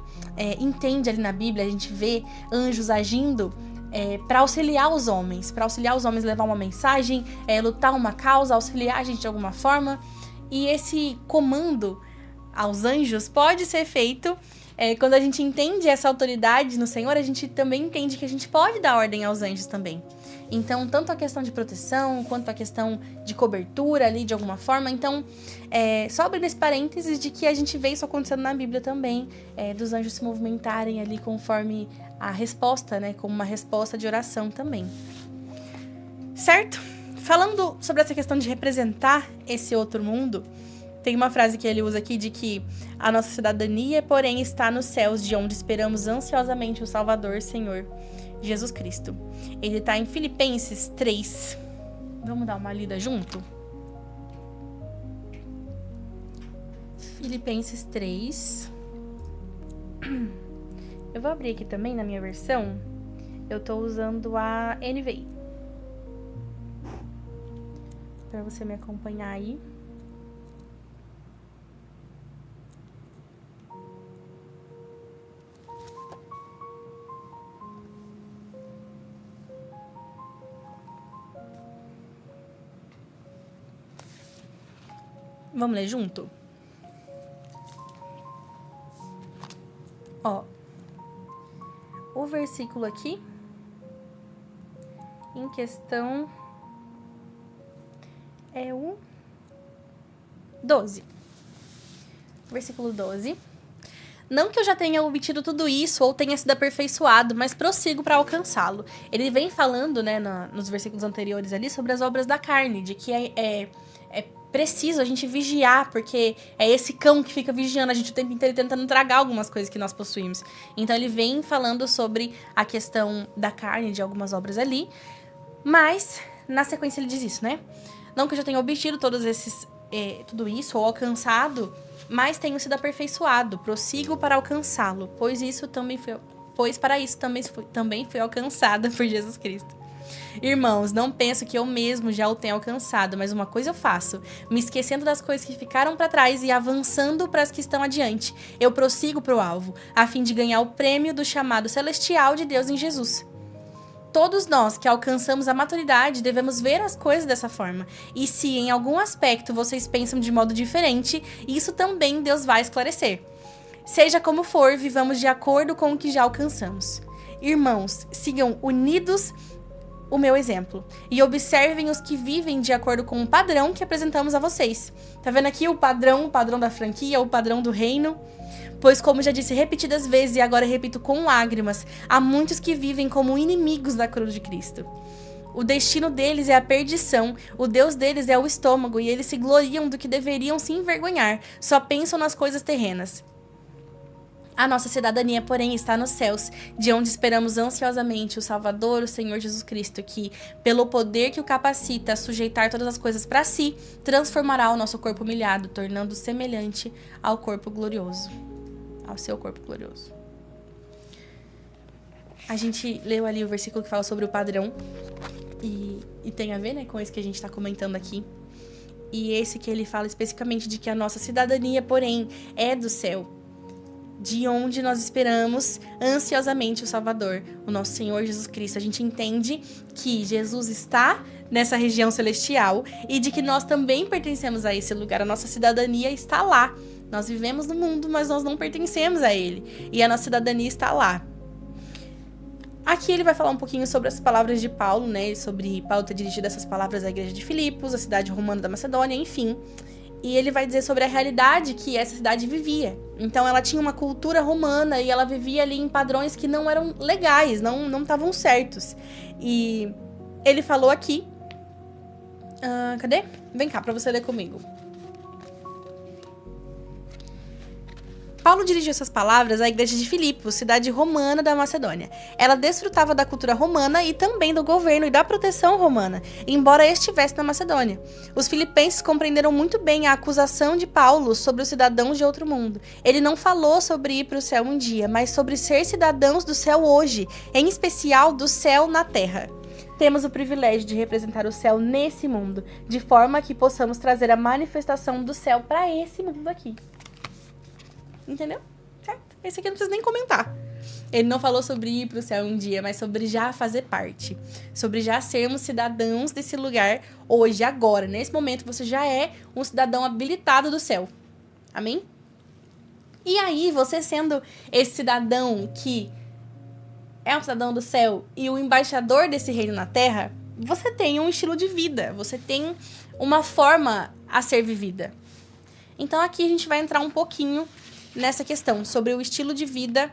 entende ali na Bíblia, a gente vê anjos agindo para auxiliar os homens, levar uma mensagem, lutar uma causa, auxiliar a gente de alguma forma. E esse comando aos anjos pode ser feito quando a gente entende essa autoridade no Senhor, a gente também entende que a gente pode dar ordem aos anjos também. Então, tanto a questão de proteção, quanto a questão de cobertura ali, de alguma forma. Então, só abrindo esse parênteses de que a gente vê isso acontecendo na Bíblia também, dos anjos se movimentarem ali conforme a resposta, né? Como uma resposta de oração também. Certo? Falando sobre essa questão de representar esse outro mundo, tem uma frase que ele usa aqui de que a nossa cidadania, porém, está nos céus, de onde esperamos ansiosamente o Salvador, Senhor Jesus Cristo. Ele está em Filipenses 3. Vamos dar uma lida junto? Filipenses 3. Eu vou abrir aqui também na minha versão. Eu tô usando a NVI. Para você me acompanhar aí. Vamos ler junto? Ó, o versículo aqui, em questão, é o 12. Versículo 12. Não que eu já tenha obtido tudo isso ou tenha sido aperfeiçoado, mas prossigo para alcançá-lo. Ele vem falando, né, nos versículos anteriores ali, sobre as obras da carne, de que é preciso a gente vigiar, porque é esse cão que fica vigiando a gente o tempo inteiro tentando tragar algumas coisas que nós possuímos. Então ele vem falando sobre a questão da carne, de algumas obras ali, mas na sequência ele diz isso, né? Não que eu já tenha obtido tudo isso ou alcançado, mas tenho sido aperfeiçoado, prossigo para alcançá-lo, pois para isso também fui alcançada por Jesus Cristo. Irmãos, não penso que eu mesmo já o tenha alcançado, mas uma coisa eu faço, me esquecendo das coisas que ficaram para trás e avançando para as que estão adiante. Eu prossigo para o alvo, a fim de ganhar o prêmio do chamado celestial de Deus em Jesus. Todos nós que alcançamos a maturidade devemos ver as coisas dessa forma. E se em algum aspecto vocês pensam de modo diferente, isso também Deus vai esclarecer. Seja como for, vivamos de acordo com o que já alcançamos. Irmãos, sigam unidos o meu exemplo e observem os que vivem de acordo com o padrão que apresentamos a vocês. Tá vendo aqui o padrão da franquia, o padrão do reino? Pois, como já disse repetidas vezes e agora repito com lágrimas, há muitos que vivem como inimigos da cruz de Cristo. O destino deles é a perdição, o Deus deles é o estômago e eles se gloriam do que deveriam se envergonhar, só pensam nas coisas terrenas. A nossa cidadania, porém, está nos céus, de onde esperamos ansiosamente o Salvador, o Senhor Jesus Cristo, que, pelo poder que o capacita a sujeitar todas as coisas para si, transformará o nosso corpo humilhado, tornando-o semelhante ao corpo glorioso, ao seu corpo glorioso. A gente leu ali o versículo que fala sobre o padrão, e tem a ver, né, com esse que a gente está comentando aqui. E esse que ele fala especificamente de que a nossa cidadania, porém, é do céu, de onde nós esperamos ansiosamente o Salvador, o nosso Senhor Jesus Cristo. A gente entende que Jesus está nessa região celestial e de que nós também pertencemos a esse lugar. A nossa cidadania está lá. Nós vivemos no mundo, mas nós não pertencemos a ele. E a nossa cidadania está lá. Aqui ele vai falar um pouquinho sobre as palavras de Paulo, né? Sobre Paulo ter dirigido essas palavras à igreja de Filipos, a cidade romana da Macedônia, enfim. E ele vai dizer sobre a realidade que essa cidade vivia. Então ela tinha uma cultura romana e ela vivia ali em padrões que não eram legais, não estavam certos. E ele falou aqui... cadê? Vem cá, pra você ler comigo. Paulo dirigiu essas palavras à igreja de Filipos, cidade romana da Macedônia. Ela desfrutava da cultura romana e também do governo e da proteção romana, embora estivesse na Macedônia. Os filipenses compreenderam muito bem a acusação de Paulo sobre os cidadãos de outro mundo. Ele não falou sobre ir para o céu um dia, mas sobre ser cidadãos do céu hoje, em especial do céu na terra. Temos o privilégio de representar o céu nesse mundo, de forma que possamos trazer a manifestação do céu para esse mundo aqui. Entendeu? Certo? Esse aqui eu não preciso nem comentar. Ele não falou sobre ir pro céu um dia, mas sobre já fazer parte. Sobre já sermos cidadãos desse lugar hoje, agora. Nesse momento, você já é um cidadão habilitado do céu. Amém? E aí, você sendo esse cidadão que é um cidadão do céu e o embaixador desse reino na terra, você tem um estilo de vida. Você tem uma forma a ser vivida. Então, aqui a gente vai entrar um pouquinho nessa questão, sobre o estilo de vida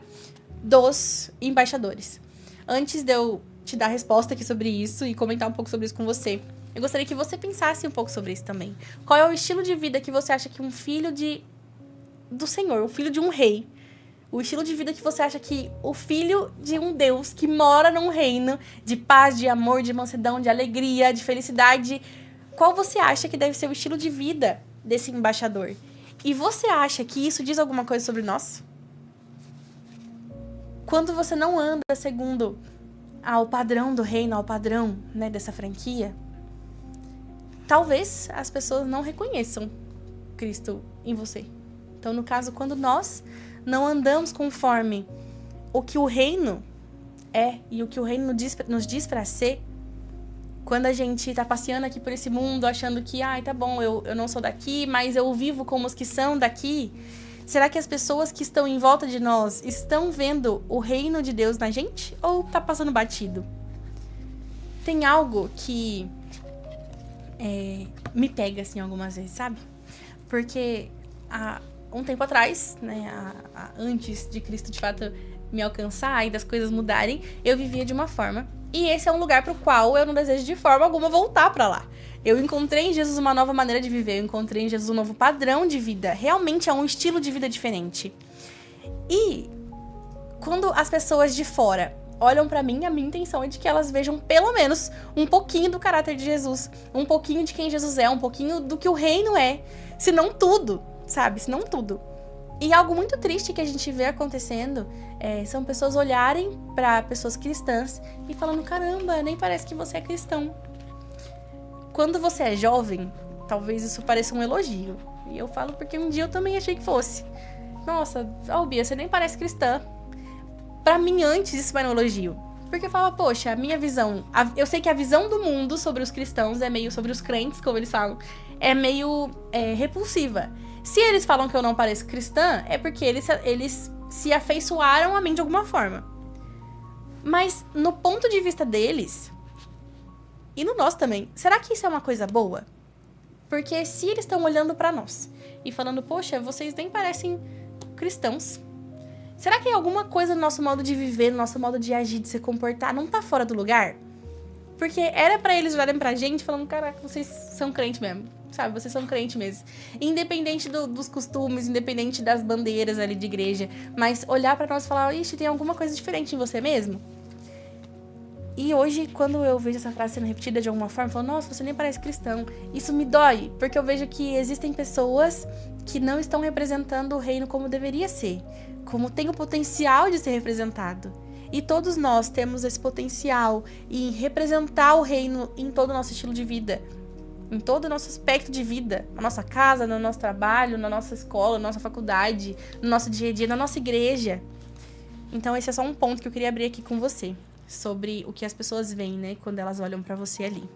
dos embaixadores. Antes de eu te dar a resposta aqui sobre isso e comentar um pouco sobre isso com você, eu gostaria que você pensasse um pouco sobre isso também. Qual é o estilo de vida que você acha que um filho do Senhor, o filho de um rei, o estilo de vida que você acha que o filho de um Deus que mora num reino de paz, de amor, de mansidão, de alegria, de felicidade, qual você acha que deve ser o estilo de vida desse embaixador? E você acha que isso diz alguma coisa sobre nós? Quando você não anda segundo ao padrão do reino, ao padrão, né, dessa franquia, talvez as pessoas não reconheçam Cristo em você. Então, no caso, quando nós não andamos conforme o que o reino é e o que o reino nos diz para ser, quando a gente tá passeando aqui por esse mundo, achando que, tá bom, eu não sou daqui, mas eu vivo como os que são daqui, será que as pessoas que estão em volta de nós estão vendo o reino de Deus na gente? Ou tá passando batido? Tem algo que me pega, assim, algumas vezes, sabe? Porque há um tempo atrás, né, antes de Cristo, de fato, me alcançar e das coisas mudarem, eu vivia de uma forma. E esse é um lugar para o qual eu não desejo de forma alguma voltar para lá. Eu encontrei em Jesus uma nova maneira de viver, eu encontrei em Jesus um novo padrão de vida. Realmente é um estilo de vida diferente. E quando as pessoas de fora olham para mim, a minha intenção é de que elas vejam pelo menos um pouquinho do caráter de Jesus, um pouquinho de quem Jesus é, um pouquinho do que o reino é, se não tudo, sabe? Se não tudo. E algo muito triste que a gente vê acontecendo são pessoas olharem para pessoas cristãs e falando, caramba, nem parece que você é cristão. Quando você é jovem, talvez isso pareça um elogio. E eu falo porque um dia eu também achei que fosse. Nossa, Bia, você nem parece cristã. Pra mim, antes, isso era um elogio. Porque eu falava, poxa, a minha visão... eu sei que a visão do mundo sobre os cristãos é meio... sobre os crentes, como eles falam, é meio repulsiva. Se eles falam que eu não pareço cristã, é porque eles se afeiçoaram a mim de alguma forma. Mas, no ponto de vista deles, e no nosso também. Será que isso é uma coisa boa? Porque se eles estão olhando pra nós e falando, poxa, vocês nem parecem cristãos. Será que alguma coisa no nosso modo de viver, no nosso modo de agir, de se comportar, não tá fora do lugar? Porque era pra eles olharem pra gente falando, caraca, vocês são crente mesmo. Sabe, vocês são crente mesmo. Independente dos costumes, independente das bandeiras ali de igreja. Mas olhar pra nós e falar, ixi, tem alguma coisa diferente em você mesmo? E hoje, quando eu vejo essa frase sendo repetida de alguma forma, eu falo, nossa, você nem parece cristão. Isso me dói, porque eu vejo que existem pessoas que não estão representando o reino como deveria ser. Como tem o potencial de ser representado. E todos nós temos esse potencial em representar o reino em todo o nosso estilo de vida. Em todo o nosso aspecto de vida. Na nossa casa, no nosso trabalho, na nossa escola, na nossa faculdade, no nosso dia a dia, na nossa igreja. Então esse é só um ponto que eu queria abrir aqui com você. Sobre o que as pessoas veem, né? Quando elas olham pra você ali.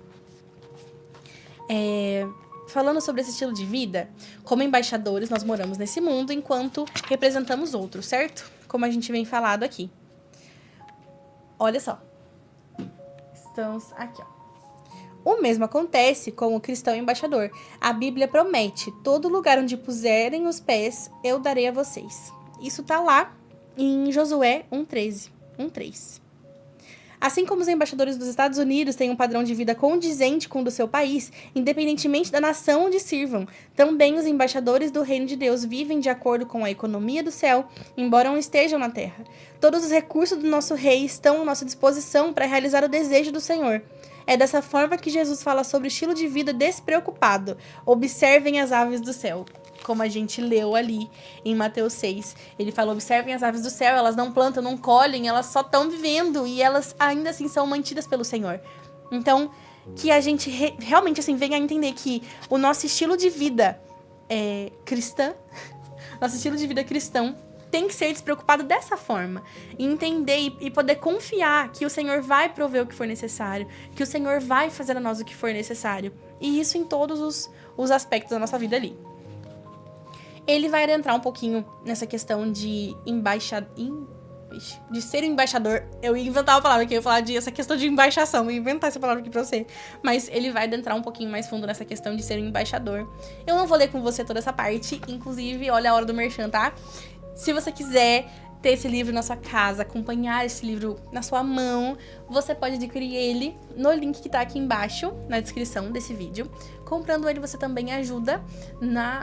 Falando sobre esse estilo de vida, como embaixadores, nós moramos nesse mundo enquanto representamos outros, certo? Como a gente vem falado aqui. Olha só. Estamos aqui, ó. O mesmo acontece com o cristão embaixador. A Bíblia promete, todo lugar onde puserem os pés, eu darei a vocês. Isso tá lá em Josué 1:13, 1:3. Assim como os embaixadores dos Estados Unidos têm um padrão de vida condizente com o do seu país, independentemente da nação onde sirvam, também os embaixadores do Reino de Deus vivem de acordo com a economia do céu, embora não estejam na terra. Todos os recursos do nosso rei estão à nossa disposição para realizar o desejo do Senhor. É dessa forma que Jesus fala sobre o estilo de vida despreocupado. Observem as aves do céu. Como a gente leu ali em Mateus 6. Ele falou, observem as aves do céu, elas não plantam, não colhem, elas só estão vivendo e elas ainda assim são mantidas pelo Senhor. Então, que a gente realmente assim venha a entender que o nosso estilo de vida cristã, nosso estilo de vida cristão tem que ser despreocupado dessa forma. E entender e poder confiar que o Senhor vai prover o que for necessário, que o Senhor vai fazer a nós o que for necessário. E isso em todos os aspectos da nossa vida ali. Ele vai adentrar um pouquinho nessa questão de de ser um embaixador. Eu ia inventar uma palavra aqui, eu ia falar essa questão de embaixação, eu ia inventar essa palavra aqui pra você. Mas ele vai adentrar um pouquinho mais fundo nessa questão de ser um embaixador. Eu não vou ler com você toda essa parte, inclusive, olha a hora do merchan, tá? Se você quiser ter esse livro na sua casa, acompanhar esse livro na sua mão, você pode adquirir ele no link que tá aqui embaixo, na descrição desse vídeo. Comprando ele, você também ajuda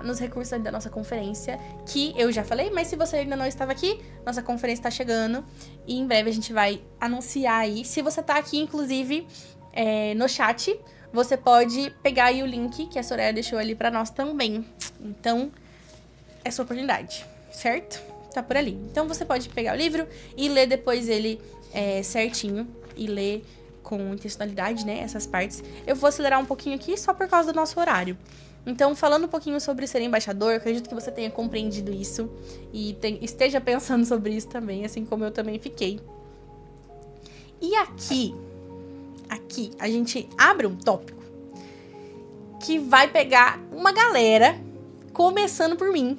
nos recursos da nossa conferência, que eu já falei, mas se você ainda não estava aqui, nossa conferência tá chegando e em breve a gente vai anunciar aí. Se você tá aqui, inclusive, no chat, você pode pegar aí o link que a Soraya deixou ali pra nós também. Então, é sua oportunidade, certo? Tá por ali. Então, você pode pegar o livro e ler depois ele certinho e ler com intencionalidade, né, essas partes. Eu vou acelerar um pouquinho aqui só por causa do nosso horário. Então, falando um pouquinho sobre ser embaixador, eu acredito que você tenha compreendido isso e esteja pensando sobre isso também, assim como eu também fiquei. E aqui, a gente abre um tópico que vai pegar uma galera, começando por mim,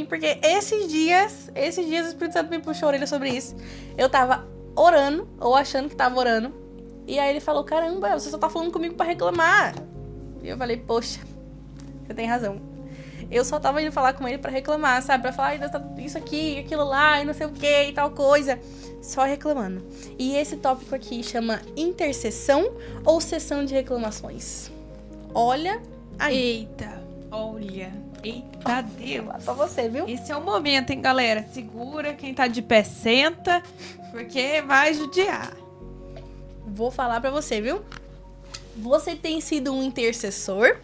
porque esses dias o Espírito Santo me puxou a orelha sobre isso. Eu tava orando, ou achando que tava orando, e aí ele falou, caramba, você só tá falando comigo pra reclamar. E eu falei, poxa, você tem razão. Eu só tava indo falar com ele pra reclamar, sabe? Pra falar, isso aqui, aquilo lá, e não sei o que, e tal coisa. Só reclamando. E esse tópico aqui chama intercessão ou sessão de reclamações. Olha aí. Eita, olha. Eita Deus. Pra você, viu? Esse é o momento, hein, galera? Segura, quem tá de pé senta, porque vai judiar. Vou falar pra você, viu? Você tem sido um intercessor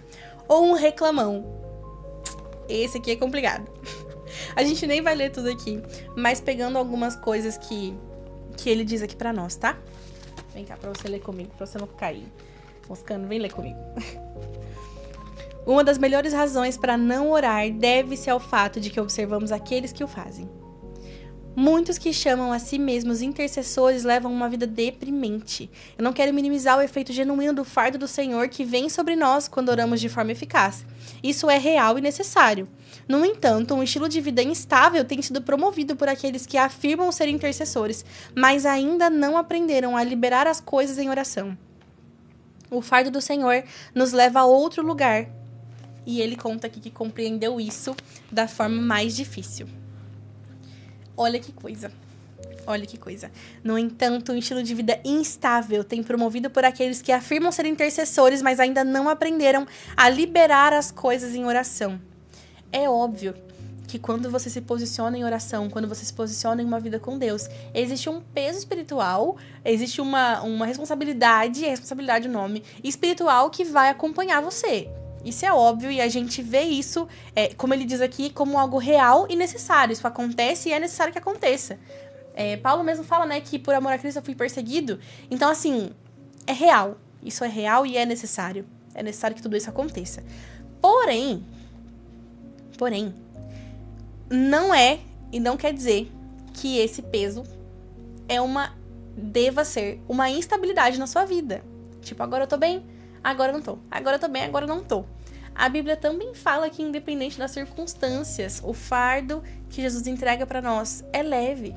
ou um reclamão? Esse aqui é complicado. A gente nem vai ler tudo aqui, mas pegando algumas coisas que ele diz aqui pra nós, tá? Vem cá pra você ler comigo, pra você não ficar aí moscando. Vem ler comigo. Uma das melhores razões para não orar deve-se ao fato de que observamos aqueles que o fazem. Muitos que chamam a si mesmos intercessores levam uma vida deprimente. Eu não quero minimizar o efeito genuíno do fardo do Senhor que vem sobre nós quando oramos de forma eficaz. Isso é real e necessário. No entanto, um estilo de vida instável tem sido promovido por aqueles que afirmam ser intercessores, mas ainda não aprenderam a liberar as coisas em oração. O fardo do Senhor nos leva a outro lugar. E ele conta aqui que compreendeu isso da forma mais difícil. Olha que coisa. Olha que coisa. No entanto, um estilo de vida instável tem promovido por aqueles que afirmam ser intercessores, mas ainda não aprenderam a liberar as coisas em oração. É óbvio que quando você se posiciona em oração, quando você se posiciona em uma vida com Deus, existe um peso espiritual, existe uma responsabilidade, é responsabilidade o nome, espiritual que vai acompanhar você. Isso é óbvio e a gente vê isso, como ele diz aqui, como algo real e necessário. Isso acontece e é necessário que aconteça. Paulo mesmo fala, né, que por amor a Cristo eu fui perseguido. Então, assim, é real. Isso é real e é necessário. É necessário que tudo isso aconteça. Porém, não é e não quer dizer que esse peso deva ser uma instabilidade na sua vida. Tipo, agora eu tô bem, agora eu não tô. Agora eu tô bem, agora eu não tô. A Bíblia também fala que, independente das circunstâncias, o fardo que Jesus entrega pra nós é leve.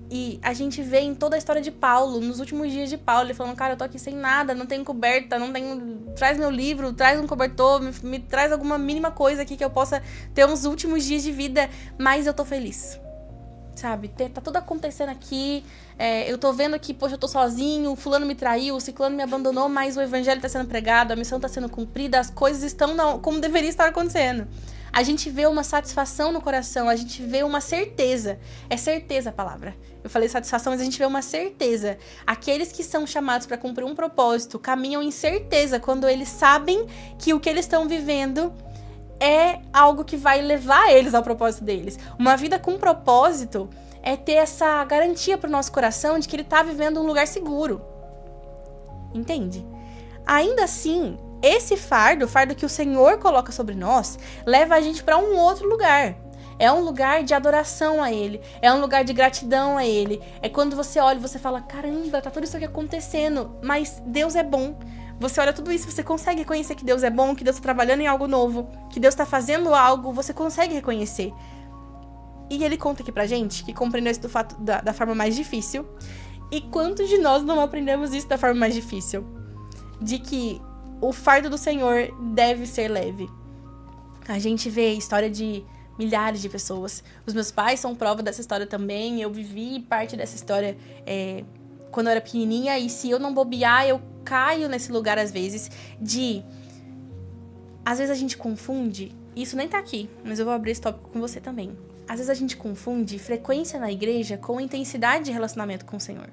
E a gente vê em toda a história de Paulo, nos últimos dias de Paulo, ele falando, cara, eu tô aqui sem nada, não tenho coberta, não tenho... Traz meu livro, traz um cobertor, me traz alguma mínima coisa aqui que eu possa ter uns últimos dias de vida, mas eu tô feliz. Sabe? Tá tudo acontecendo aqui, eu tô vendo que, poxa, eu tô sozinho, o fulano me traiu, o ciclano me abandonou, mas o evangelho tá sendo pregado, a missão tá sendo cumprida, as coisas estão como deveria estar acontecendo. A gente vê uma satisfação no coração, a gente vê uma certeza. É certeza a palavra. Eu falei satisfação, mas a gente vê uma certeza. Aqueles que são chamados para cumprir um propósito caminham em certeza quando eles sabem que o que eles estão vivendo é algo que vai levar eles ao propósito deles. Uma vida com propósito é ter essa garantia pro nosso coração de que ele tá vivendo um lugar seguro. Entende? Ainda assim, esse fardo, o fardo que o Senhor coloca sobre nós, leva a gente para um outro lugar. É um lugar de adoração a Ele. É um lugar de gratidão a Ele. É quando você olha e você fala, caramba, tá tudo isso aqui acontecendo, mas Deus é bom. Você olha tudo isso, você consegue reconhecer que Deus é bom, que Deus tá trabalhando em algo novo, que Deus tá fazendo algo, você consegue reconhecer. E Ele conta aqui pra gente que compreendeu isso da forma mais difícil. E quantos de nós não aprendemos isso da forma mais difícil? De que o fardo do Senhor deve ser leve. A gente vê a história de milhares de pessoas. Os meus pais são prova dessa história também. Eu vivi parte dessa história quando eu era pequenininha. E se eu não bobear, eu caio nesse lugar às vezes Às vezes a gente confunde... Isso nem tá aqui, mas eu vou abrir esse tópico com você também. Às vezes a gente confunde frequência na igreja com intensidade de relacionamento com o Senhor.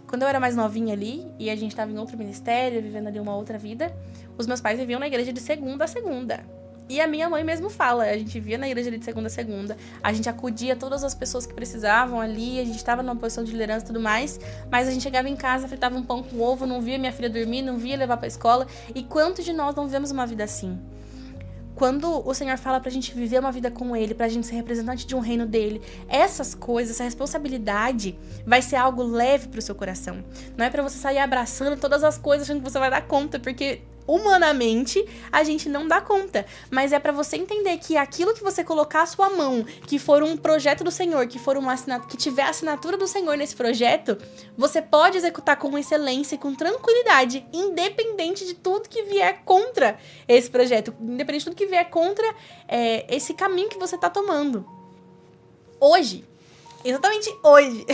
Quando eu era mais novinha ali, e a gente tava em outro ministério, vivendo ali uma outra vida, os meus pais viviam na igreja de segunda a segunda. E a minha mãe mesmo fala, a gente via na igreja ali de segunda a segunda, a gente acudia todas as pessoas que precisavam ali, a gente tava numa posição de liderança e tudo mais, mas a gente chegava em casa, fritava um pão com ovo, não via minha filha dormir, não via levar pra escola. E quantos de nós não vivemos uma vida assim? Quando o Senhor fala pra gente viver uma vida com Ele, pra gente ser representante de um reino dele, essas coisas, essa responsabilidade vai ser algo leve pro seu coração. Não é pra você sair abraçando todas as coisas achando que você vai dar conta, porque humanamente a gente não dá conta. Mas é pra você entender que aquilo que você colocar a sua mão, que for um projeto do Senhor, que for que tiver a assinatura do Senhor nesse projeto, você pode executar com excelência e com tranquilidade, independente de tudo que vier contra esse projeto, independente de tudo que vier contra esse caminho que você tá tomando. Hoje, exatamente hoje,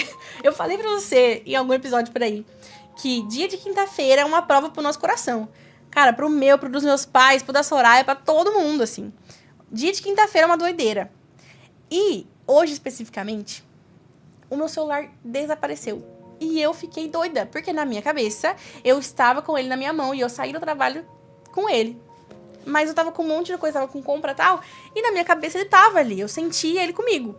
eu falei pra você em algum episódio por aí, que dia de quinta-feira é uma prova pro nosso coração. Cara, pro dos meus pais, pro da Soraya, pra todo mundo, assim. Dia de quinta-feira é uma doideira. E, hoje especificamente, o meu celular desapareceu. E eu fiquei doida, porque na minha cabeça, eu estava com ele na minha mão e eu saí do trabalho com ele. Mas eu tava com um monte de coisa, tava com compra e tal, e na minha cabeça ele tava ali, eu sentia ele comigo.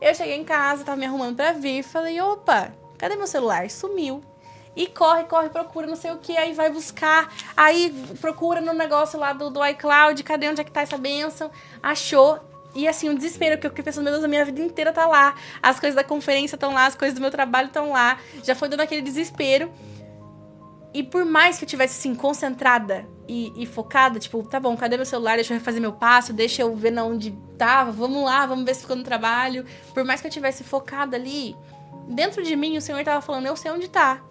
Eu cheguei em casa, tava me arrumando pra vir, falei, opa, cadê meu celular? Sumiu. E corre, procura não sei o que, aí vai buscar, aí procura no negócio lá do iCloud, cadê, onde é que tá essa bênção? Achou, e assim, um desespero, que eu fiquei pensando, meu Deus, a minha vida inteira tá lá, as coisas da conferência estão lá, as coisas do meu trabalho estão lá, já foi dando aquele desespero. E por mais que eu tivesse, assim, concentrada e focada, tipo, tá bom, cadê meu celular, deixa eu refazer meu passo, deixa eu ver onde tava, vamos lá, vamos ver se ficou no trabalho. Por mais que eu tivesse focada ali, dentro de mim o Senhor tava falando, eu sei onde tá.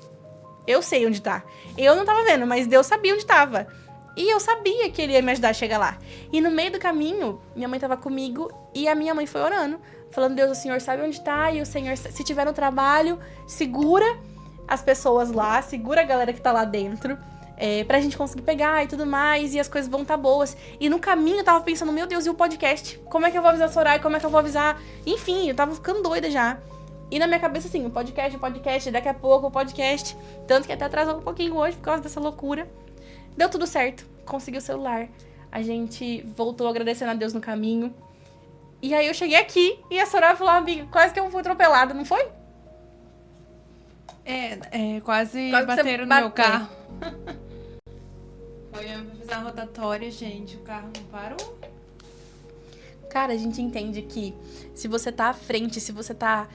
Eu sei onde tá. Eu não tava vendo, mas Deus sabia onde tava. E eu sabia que ele ia me ajudar a chegar lá. E no meio do caminho, minha mãe tava comigo e a minha mãe foi orando. Falando, Deus, o Senhor sabe onde tá. E o Senhor, se tiver no trabalho, segura as pessoas lá. Segura a galera que tá lá dentro. Pra gente conseguir pegar e tudo mais. E as coisas vão tá boas. E no caminho eu tava pensando, meu Deus, e o podcast? Como é que eu vou avisar a Soraya? Como é que eu vou avisar? Enfim, eu tava ficando doida já. E na minha cabeça, assim, o podcast, daqui a pouco o podcast. Tanto que até atrasou um pouquinho hoje por causa dessa loucura. Deu tudo certo. Consegui o celular. A gente voltou agradecendo a Deus no caminho. E aí eu cheguei aqui e a Soraya falou, amiga, quase que eu fui atropelada, não foi? Quase bateram no meu carro. Foi eu fazer a rotatória, gente. O carro não parou. Cara, a gente entende que se você tá à frente, se você tá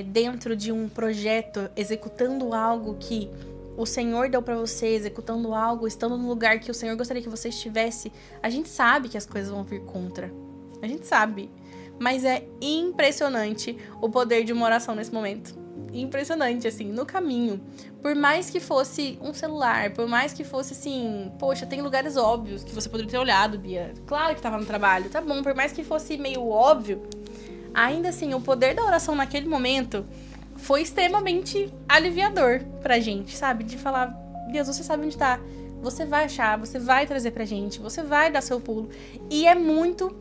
dentro de um projeto, executando algo que o Senhor deu pra você, executando algo, estando no lugar que o Senhor gostaria que você estivesse, a gente sabe que as coisas vão vir contra. A gente sabe. Mas é impressionante o poder de uma oração nesse momento. Impressionante, assim, no caminho. Por mais que fosse um celular, por mais que fosse assim, poxa, tem lugares óbvios que você poderia ter olhado, Bia. Claro que tava no trabalho, tá bom. Por mais que fosse meio óbvio, ainda assim, o poder da oração naquele momento foi extremamente aliviador pra gente, sabe? De falar, Deus, você sabe onde tá. Você vai achar, você vai trazer pra gente, você vai dar seu pulo. E é muito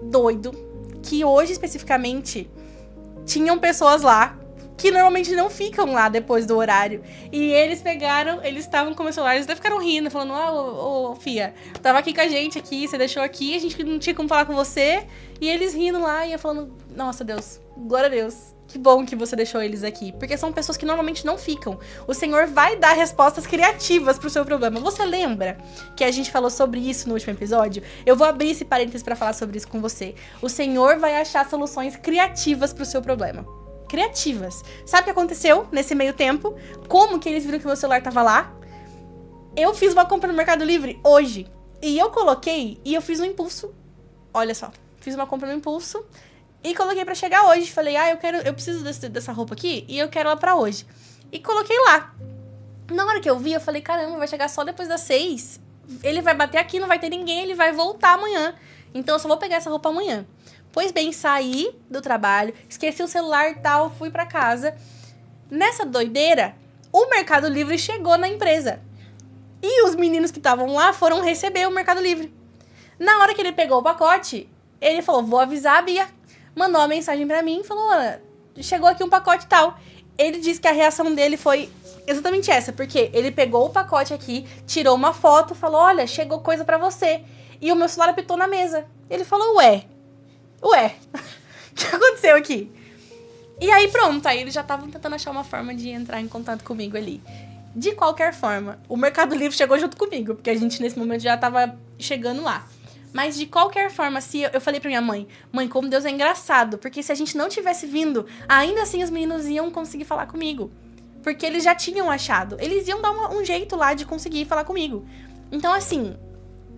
doido que hoje, especificamente, tinham pessoas lá que normalmente não ficam lá depois do horário. E eles estavam com o celular, eles até ficaram rindo, falando, ô, Fia, tava aqui com a gente aqui, você deixou aqui, a gente não tinha como falar com você. E eles rindo lá e eu falando, nossa, Deus, glória a Deus. Que bom que você deixou eles aqui. Porque são pessoas que normalmente não ficam. O Senhor vai dar respostas criativas pro seu problema. Você lembra que a gente falou sobre isso no último episódio? Eu vou abrir esse parênteses pra falar sobre isso com você. O Senhor vai achar soluções criativas pro seu problema. Criativas. Sabe o que aconteceu nesse meio tempo? Como que eles viram que meu celular tava lá? Eu fiz uma compra no Mercado Livre hoje. E eu coloquei e eu fiz um impulso. Olha só. Fiz uma compra no impulso. E coloquei pra chegar hoje. Falei, eu preciso dessa roupa aqui e eu quero ela pra hoje. E coloquei lá. Na hora que eu vi, eu falei, caramba, vai chegar só depois das 6. Ele vai bater aqui, não vai ter ninguém, ele vai voltar amanhã. Então eu só vou pegar essa roupa amanhã. Pois bem, saí do trabalho, esqueci o celular e tal, fui pra casa. Nessa doideira, o Mercado Livre chegou na empresa. E os meninos que estavam lá foram receber o Mercado Livre. Na hora que ele pegou o pacote, ele falou, vou avisar a Bia. Mandou uma mensagem pra mim e falou, chegou aqui um pacote e tal. Ele disse que a reação dele foi exatamente essa, porque ele pegou o pacote aqui, tirou uma foto, falou, olha, chegou coisa pra você. E o meu celular apitou na mesa. Ele falou, ué, o que aconteceu aqui? E aí pronto, aí eles já estavam tentando achar uma forma de entrar em contato comigo ali. De qualquer forma, o Mercado Livre chegou junto comigo, porque a gente nesse momento já tava chegando lá. Mas de qualquer forma, se eu falei pra minha mãe, como Deus é engraçado, porque se a gente não tivesse vindo, ainda assim os meninos iam conseguir falar comigo. Porque eles já tinham achado. Eles iam dar um jeito lá de conseguir falar comigo. Então, assim,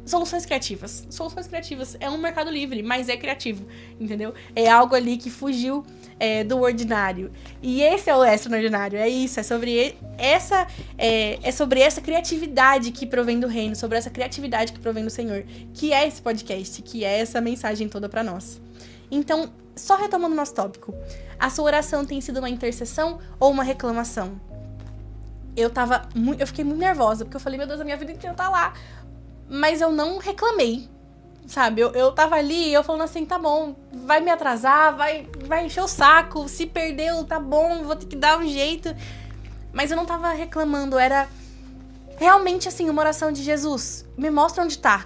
soluções criativas. Soluções criativas é um Mercado Livre, mas é criativo, entendeu? É algo ali que fugiu do ordinário. E esse é o extraordinário, é isso, é sobre essa criatividade que provém do reino, sobre essa criatividade que provém do Senhor, que é esse podcast, que é essa mensagem toda pra nós. Então, só retomando o nosso tópico, a sua oração tem sido uma intercessão ou uma reclamação? Eu fiquei muito nervosa, porque eu falei, meu Deus, a minha vida inteira tá lá. Mas eu não reclamei, sabe? Eu tava ali, eu falando assim, tá bom, vai me atrasar, vai encher o saco, se perdeu, tá bom, vou ter que dar um jeito. Mas eu não tava reclamando, era realmente assim, uma oração de Jesus, me mostra onde tá.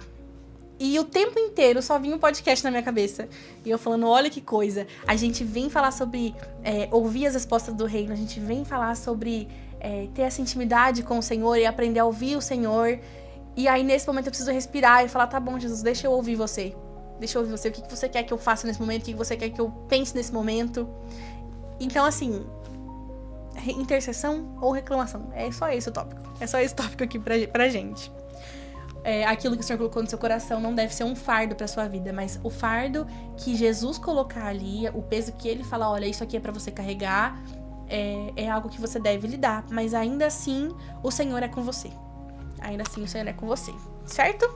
E o tempo inteiro só vinha um podcast na minha cabeça. E eu falando, olha que coisa, a gente vem falar sobre ouvir as respostas do reino, a gente vem falar sobre ter essa intimidade com o Senhor e aprender a ouvir o Senhor. E aí, nesse momento, eu preciso respirar e falar, tá bom, Jesus, deixa eu ouvir você. Deixa eu ouvir você. O que você quer que eu faça nesse momento? O que você quer que eu pense nesse momento? Então, assim, intercessão ou reclamação? É só esse o tópico. É só esse tópico aqui pra gente. Aquilo que o Senhor colocou no seu coração não deve ser um fardo pra sua vida, mas o fardo que Jesus colocar ali, o peso que Ele fala, olha, isso aqui é pra você carregar, é algo que você deve lidar, mas ainda assim o Senhor é com você. Ainda assim o Senhor é com você, certo?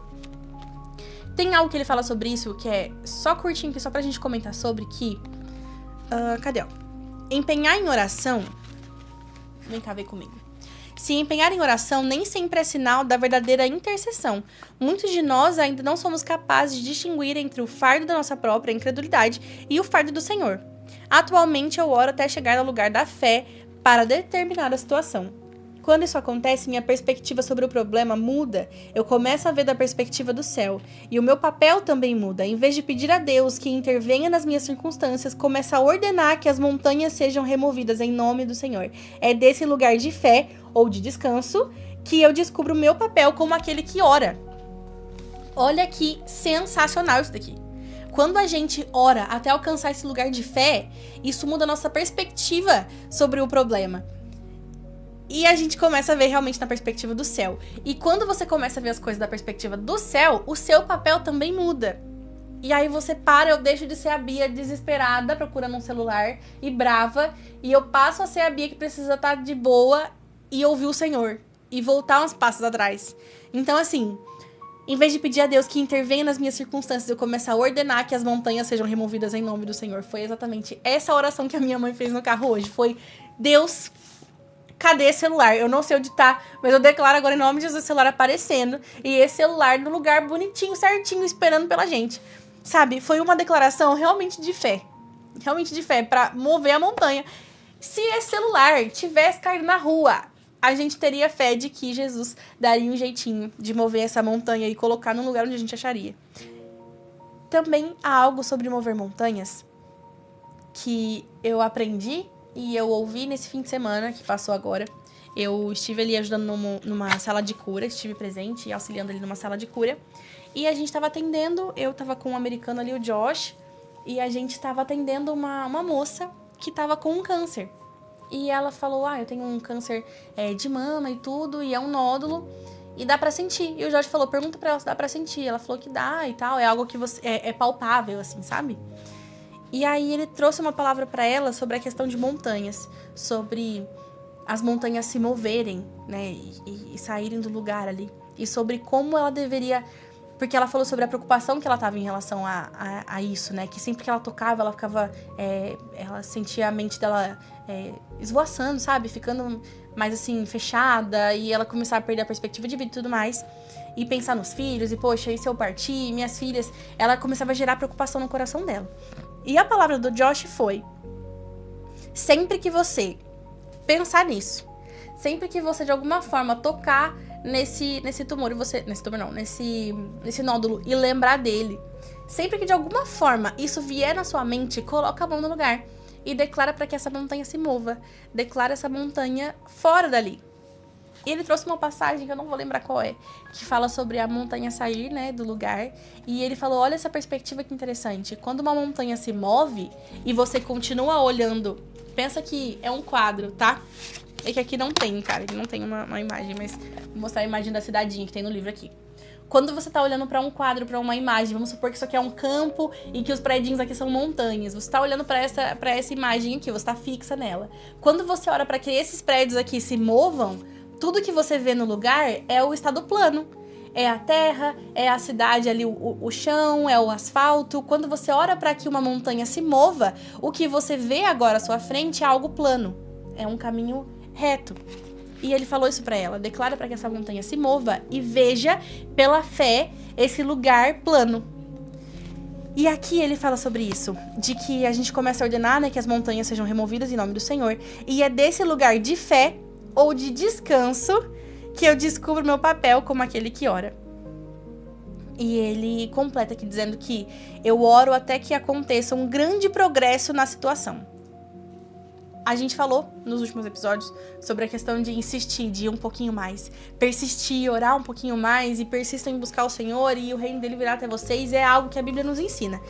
Tem algo que ele fala sobre isso que é só curtinho, que só pra gente comentar sobre, que... cadê, ó? Empenhar em oração... Vem cá ver comigo. Se empenhar em oração nem sempre é sinal da verdadeira intercessão. Muitos de nós ainda não somos capazes de distinguir entre o fardo da nossa própria incredulidade e o fardo do Senhor. Atualmente eu oro até chegar ao lugar da fé para determinada situação. Quando isso acontece, minha perspectiva sobre o problema muda. Eu começo a ver da perspectiva do céu. E o meu papel também muda. Em vez de pedir a Deus que intervenha nas minhas circunstâncias, começo a ordenar que as montanhas sejam removidas em nome do Senhor. É desse lugar de fé ou de descanso que eu descubro o meu papel como aquele que ora. Olha que sensacional isso daqui. Quando a gente ora até alcançar esse lugar de fé, isso muda a nossa perspectiva sobre o problema. E a gente começa a ver realmente na perspectiva do céu. E quando você começa a ver as coisas da perspectiva do céu, o seu papel também muda. E aí você para, eu deixo de ser a Bia desesperada, procurando um celular, e brava, e eu passo a ser a Bia que precisa estar de boa e ouvir o Senhor. E voltar uns passos atrás. Então, assim, em vez de pedir a Deus que intervenha nas minhas circunstâncias, eu começo a ordenar que as montanhas sejam removidas em nome do Senhor. Foi exatamente essa oração que a minha mãe fez no carro hoje. Foi, Deus... Cadê esse celular? Eu não sei onde tá, mas eu declaro agora em nome de Jesus o celular aparecendo e esse celular no lugar bonitinho, certinho, esperando pela gente. Sabe? Foi uma declaração realmente de fé. Realmente de fé, pra mover a montanha. Se esse celular tivesse caído na rua, a gente teria fé de que Jesus daria um jeitinho de mover essa montanha e colocar num lugar onde a gente acharia. Também há algo sobre mover montanhas que eu aprendi e eu ouvi nesse fim de semana que passou agora. Eu estive ali ajudando numa sala de cura, estive presente e auxiliando ali numa sala de cura. E a gente tava atendendo, eu tava com um americano ali, o Josh, e a gente tava atendendo uma moça que tava com um câncer. E ela falou, eu tenho um câncer de mama e tudo, e é um nódulo, e dá pra sentir. E o Josh falou, pergunta pra ela se dá pra sentir. Ela falou que dá e tal, é algo que você é palpável, assim, sabe? E aí ele trouxe uma palavra para ela sobre a questão de montanhas, sobre as montanhas se moverem, né, e saírem do lugar ali. E sobre como ela deveria... Porque ela falou sobre a preocupação que ela tava em relação a isso, né? Que sempre que ela tocava, ela ficava... ela sentia a mente dela esvoaçando, sabe? Ficando mais, assim, fechada. E ela começava a perder a perspectiva de vida e tudo mais. E pensar nos filhos. E, poxa, e se eu partir? Minhas filhas... Ela começava a gerar preocupação no coração dela. E a palavra do Josh foi... Sempre que você pensar nisso, sempre que você de alguma forma tocar nesse tumor, e você... Nesse tumor não, nesse nódulo e lembrar dele, sempre que de alguma forma isso vier na sua mente, coloca a mão no lugar e declara para que essa montanha se mova. Declara essa montanha fora dali. E ele trouxe uma passagem, que eu não vou lembrar qual é, que fala sobre a montanha sair, né, do lugar. E ele falou, olha essa perspectiva que interessante. Quando uma montanha se move e você continua olhando, pensa que é um quadro, tá? É que aqui não tem, cara, aqui não tem uma imagem, mas vou mostrar a imagem da cidadinha que tem no livro aqui. Quando você tá olhando pra um quadro, pra uma imagem, vamos supor que isso aqui é um campo e que os prédios aqui são montanhas. Você tá olhando pra essa imagem aqui, você tá fixa nela. Quando você olha pra que esses prédios aqui se movam, tudo que você vê no lugar é o estado plano. É a terra, é a cidade ali, o chão, é o asfalto. Quando você olha para que uma montanha se mova, o que você vê agora à sua frente é algo plano. É um caminho reto. E ele falou isso para ela. Declara para que essa montanha se mova e veja pela fé esse lugar plano. E aqui ele fala sobre isso, de que a gente começa a ordenar, né, que as montanhas sejam removidas em nome do Senhor. E é desse lugar de fé ou de descanso que eu descubro meu papel como aquele que ora. E ele completa aqui dizendo que eu oro até que aconteça um grande progresso na situação. A gente falou nos últimos episódios sobre a questão de insistir, de ir um pouquinho mais, persistir, orar um pouquinho mais e persistam em buscar o Senhor e o reino dele virá até vocês. É algo que a Bíblia nos ensina.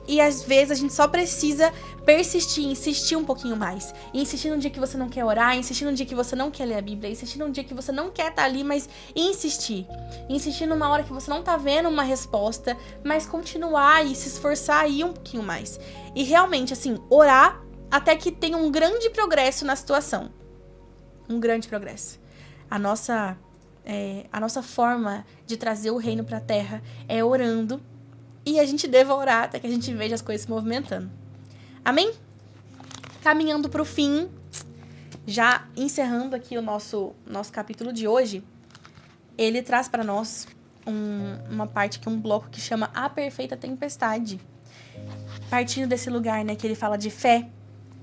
E às vezes a gente só precisa persistir, insistir um pouquinho mais. E insistir num dia que você não quer orar, insistir num dia que você não quer ler a Bíblia, insistir num dia que você não quer estar ali, mas insistir. Insistir numa hora que você não tá vendo uma resposta, mas continuar e se esforçar e ir um pouquinho mais. E realmente, assim, orar até que tem um grande progresso na situação. Um grande progresso. A nossa forma de trazer o reino para a terra é orando. E a gente deve orar até que a gente veja as coisas se movimentando. Amém? Caminhando para o fim, já encerrando aqui o nosso capítulo de hoje, ele traz para nós uma parte, um bloco que chama A Perfeita Tempestade. Partindo desse lugar, né, que ele fala de fé.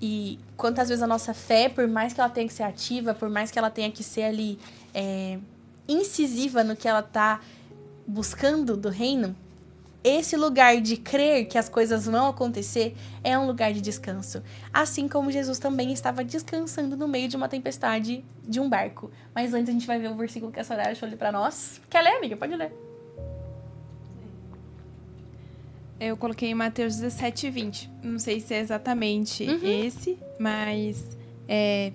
E quantas vezes a nossa fé, por mais que ela tenha que ser ativa, por mais que ela tenha que ser ali incisiva no que ela está buscando do reino, esse lugar de crer que as coisas vão acontecer é um lugar de descanso. Assim como Jesus também estava descansando no meio de uma tempestade de um barco. Mas antes a gente vai ver o versículo que a Soraya deixou ali pra nós. Quer ler, amiga? Pode ler. Eu coloquei em Mateus 17, 20. Não sei se é exatamente esse, mas é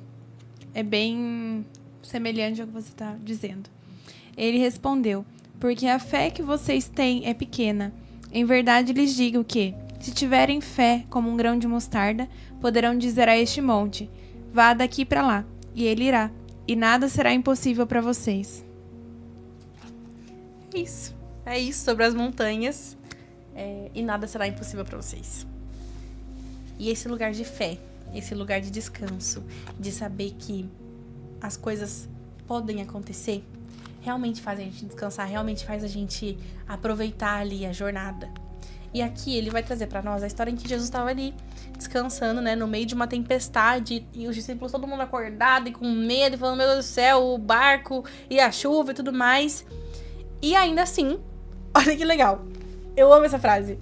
bem semelhante ao que você está dizendo. Ele respondeu: porque a fé que vocês têm é pequena. Em verdade lhes digo que, se tiverem fé como um grão de mostarda, poderão dizer a este monte: vá daqui para lá, e ele irá, e nada será impossível para vocês. É isso sobre as montanhas, e nada será impossível para vocês. E esse lugar de fé, esse lugar de descanso, de saber que as coisas podem acontecer, realmente faz a gente descansar, realmente faz a gente aproveitar ali a jornada. E aqui ele vai trazer para nós a história em que Jesus estava ali descansando, né, no meio de uma tempestade, e os discípulos, todo mundo acordado e com medo, e falando: meu Deus do céu, o barco e a chuva e tudo mais. E ainda assim, olha que legal, eu amo essa frase.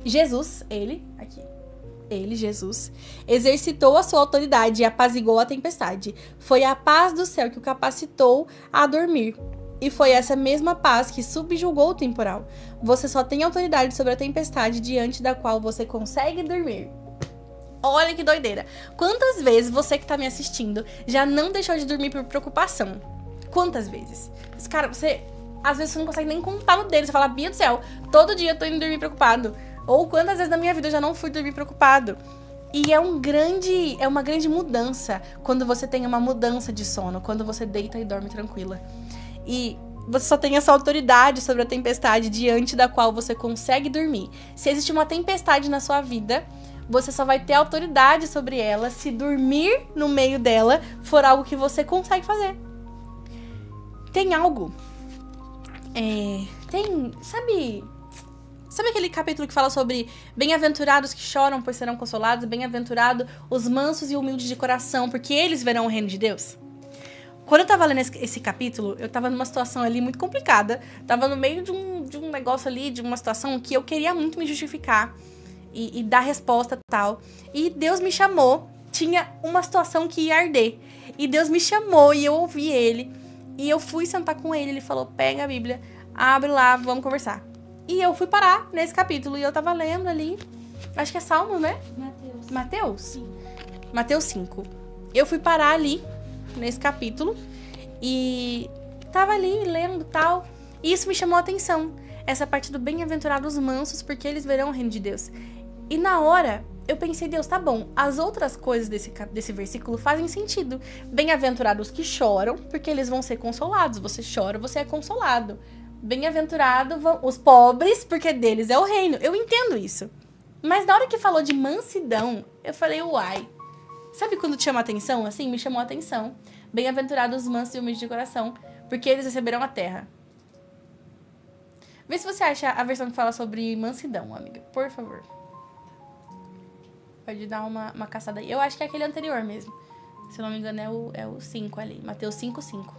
Jesus, Jesus, exercitou a sua autoridade e apaziguou a tempestade. Foi a paz do céu que o capacitou a dormir. E foi essa mesma paz que subjugou o temporal. Você só tem autoridade sobre a tempestade diante da qual você consegue dormir. Olha que doideira. Quantas vezes você que tá me assistindo já não deixou de dormir por preocupação? Quantas vezes? Mas, cara, às vezes você não consegue nem contar no dedo. Você fala: Bia do céu, todo dia eu tô indo dormir preocupado. Ou quantas vezes na minha vida eu já não fui dormir preocupado. E é uma grande mudança quando você tem uma mudança de sono, quando você deita e dorme tranquila. E você só tem essa autoridade sobre a tempestade diante da qual você consegue dormir. Se existe uma tempestade na sua vida, você só vai ter autoridade sobre ela se dormir no meio dela for algo que você consegue fazer. Tem algo... Sabe aquele capítulo que fala sobre bem-aventurados que choram, pois serão consolados, bem-aventurados os mansos e humildes de coração, porque eles verão o reino de Deus? Quando eu tava lendo esse capítulo, eu tava numa situação ali muito complicada, tava no meio de um negócio ali, de uma situação que eu queria muito me justificar e dar resposta e tal, e Deus me chamou, tinha uma situação que ia arder, e Deus me chamou e eu ouvi ele, e eu fui sentar com ele, ele falou: pega a Bíblia, abre lá, vamos conversar. E eu fui parar nesse capítulo e eu tava lendo ali, acho que é Salmos, né? Mateus? Sim. Mateus 5. Eu fui parar ali, nesse capítulo, e tava ali lendo e tal, e isso me chamou a atenção. Essa parte do bem-aventurados mansos, porque eles verão o reino de Deus. E na hora, eu pensei: Deus, tá bom, as outras coisas desse versículo fazem sentido. Bem-aventurados que choram, porque eles vão ser consolados. Você chora, você é consolado. Bem-aventurado os pobres, porque deles é o reino. Eu entendo isso. Mas na hora que falou de mansidão, eu falei: uai. Sabe quando te chama a atenção? Assim, me chamou a atenção. Bem-aventurados os mansos e humildes de coração, porque eles receberão a terra. Vê se você acha a versão que fala sobre mansidão, amiga. Por favor. Pode dar uma caçada aí. Eu acho que é aquele anterior mesmo. Se eu não me engano, é o 5 ali. Mateus 5:5.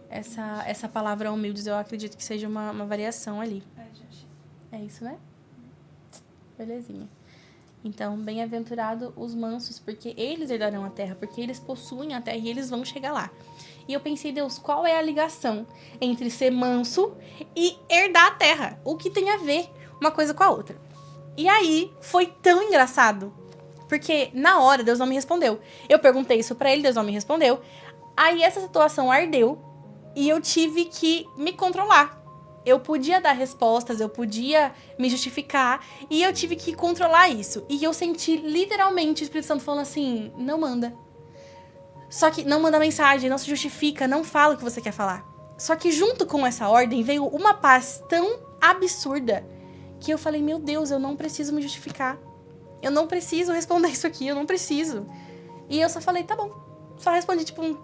Essa palavra humildes, eu acredito que seja uma variação ali. É isso, né? Belezinha. Então, bem-aventurado os mansos, porque eles herdarão a terra, porque eles possuem a terra e eles vão chegar lá. E eu pensei: Deus, qual é a ligação entre ser manso e herdar a terra? O que tem a ver uma coisa com a outra? E aí, foi tão engraçado, porque na hora Deus não me respondeu. Eu perguntei isso pra ele, Deus não me respondeu. Aí essa situação ardeu, e eu tive que me controlar. eu podia dar respostas, eu podia me justificar, e eu tive que controlar isso. E eu senti literalmente o Espírito Santo falando assim, não manda. Só que não manda mensagem, não se justifica, não fala o que você quer falar. Só que junto com essa ordem veio uma paz tão absurda que eu falei, meu Deus, eu não preciso me justificar. Eu não preciso responder isso aqui, eu não preciso. E eu só falei, tá bom. Só respondi, tipo,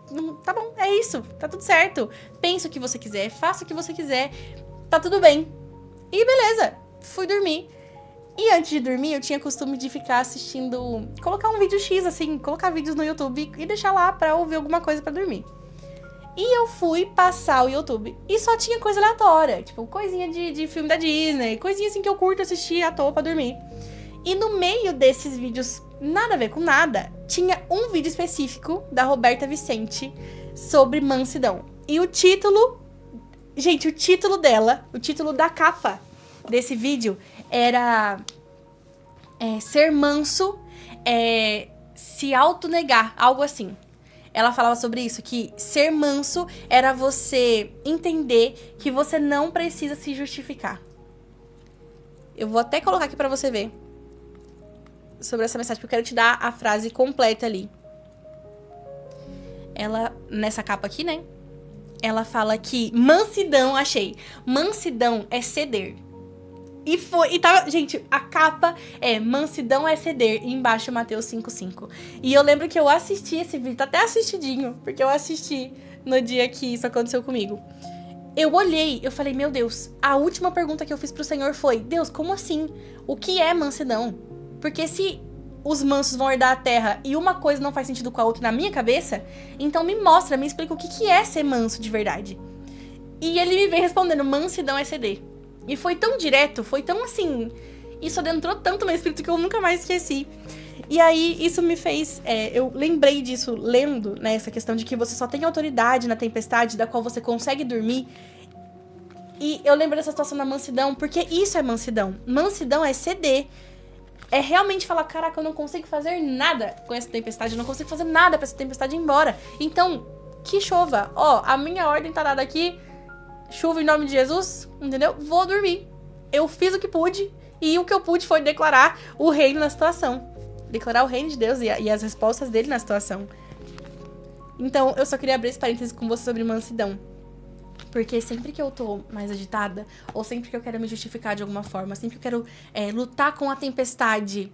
tá bom, é isso, tá tudo certo. Pensa o que você quiser, faça o que você quiser, tá tudo bem. E beleza, fui dormir. E antes de dormir, eu tinha costume de ficar assistindo, colocar um vídeo X, assim, colocar vídeos no YouTube e deixar lá pra ouvir alguma coisa pra dormir. E eu fui passar o YouTube e só tinha coisa aleatória, tipo, coisinha de filme da Disney, coisinha assim que eu curto assistir à toa pra dormir. E no meio desses vídeos, nada a ver com nada, tinha um vídeo específico da Roberta Vicente sobre mansidão. E o título, gente, o título dela, o título da capa desse vídeo era Ser manso, se autonegar, algo assim. Ela falava sobre isso, que ser manso era você entender que você não precisa se justificar. Eu vou até colocar aqui pra você ver sobre essa mensagem, porque eu quero te dar a frase completa ali. Ela, nessa capa aqui, né? Ela fala que mansidão, achei. Mansidão é ceder. E tava, gente, a capa é mansidão é ceder, e embaixo Mateus 5:5. E eu lembro que eu assisti esse vídeo, tá até assistidinho, porque eu assisti no dia que isso aconteceu comigo. Eu olhei, eu falei, meu Deus, a última pergunta que eu fiz pro Senhor foi, Deus, como assim? O que é mansidão? Porque se os mansos vão herdar a terra e uma coisa não faz sentido com a outra na minha cabeça, então me mostra, me explica o que é ser manso de verdade. E ele me veio respondendo, mansidão é ceder. E foi tão direto, foi tão assim... Isso adentrou tanto no meu espírito que eu nunca mais esqueci. E aí, isso me fez... eu lembrei disso lendo, né? Essa questão de que você só tem autoridade na tempestade, da qual você consegue dormir. E eu lembro dessa situação da mansidão, porque isso é mansidão. Mansidão é ceder. É realmente falar, caraca, eu não consigo fazer nada com essa tempestade. Eu não consigo fazer nada pra essa tempestade ir embora. Então, que chova. Ó, a minha ordem tá dada aqui... Chuva em nome de Jesus, entendeu? Vou dormir. Eu fiz o que pude e o que eu pude foi declarar o reino na situação. Declarar o reino de Deus e as respostas dele na situação. Então, eu só queria abrir esse parênteses com você sobre mansidão. Porque sempre que eu tô mais agitada, ou sempre que eu quero me justificar de alguma forma, sempre que eu quero lutar com a tempestade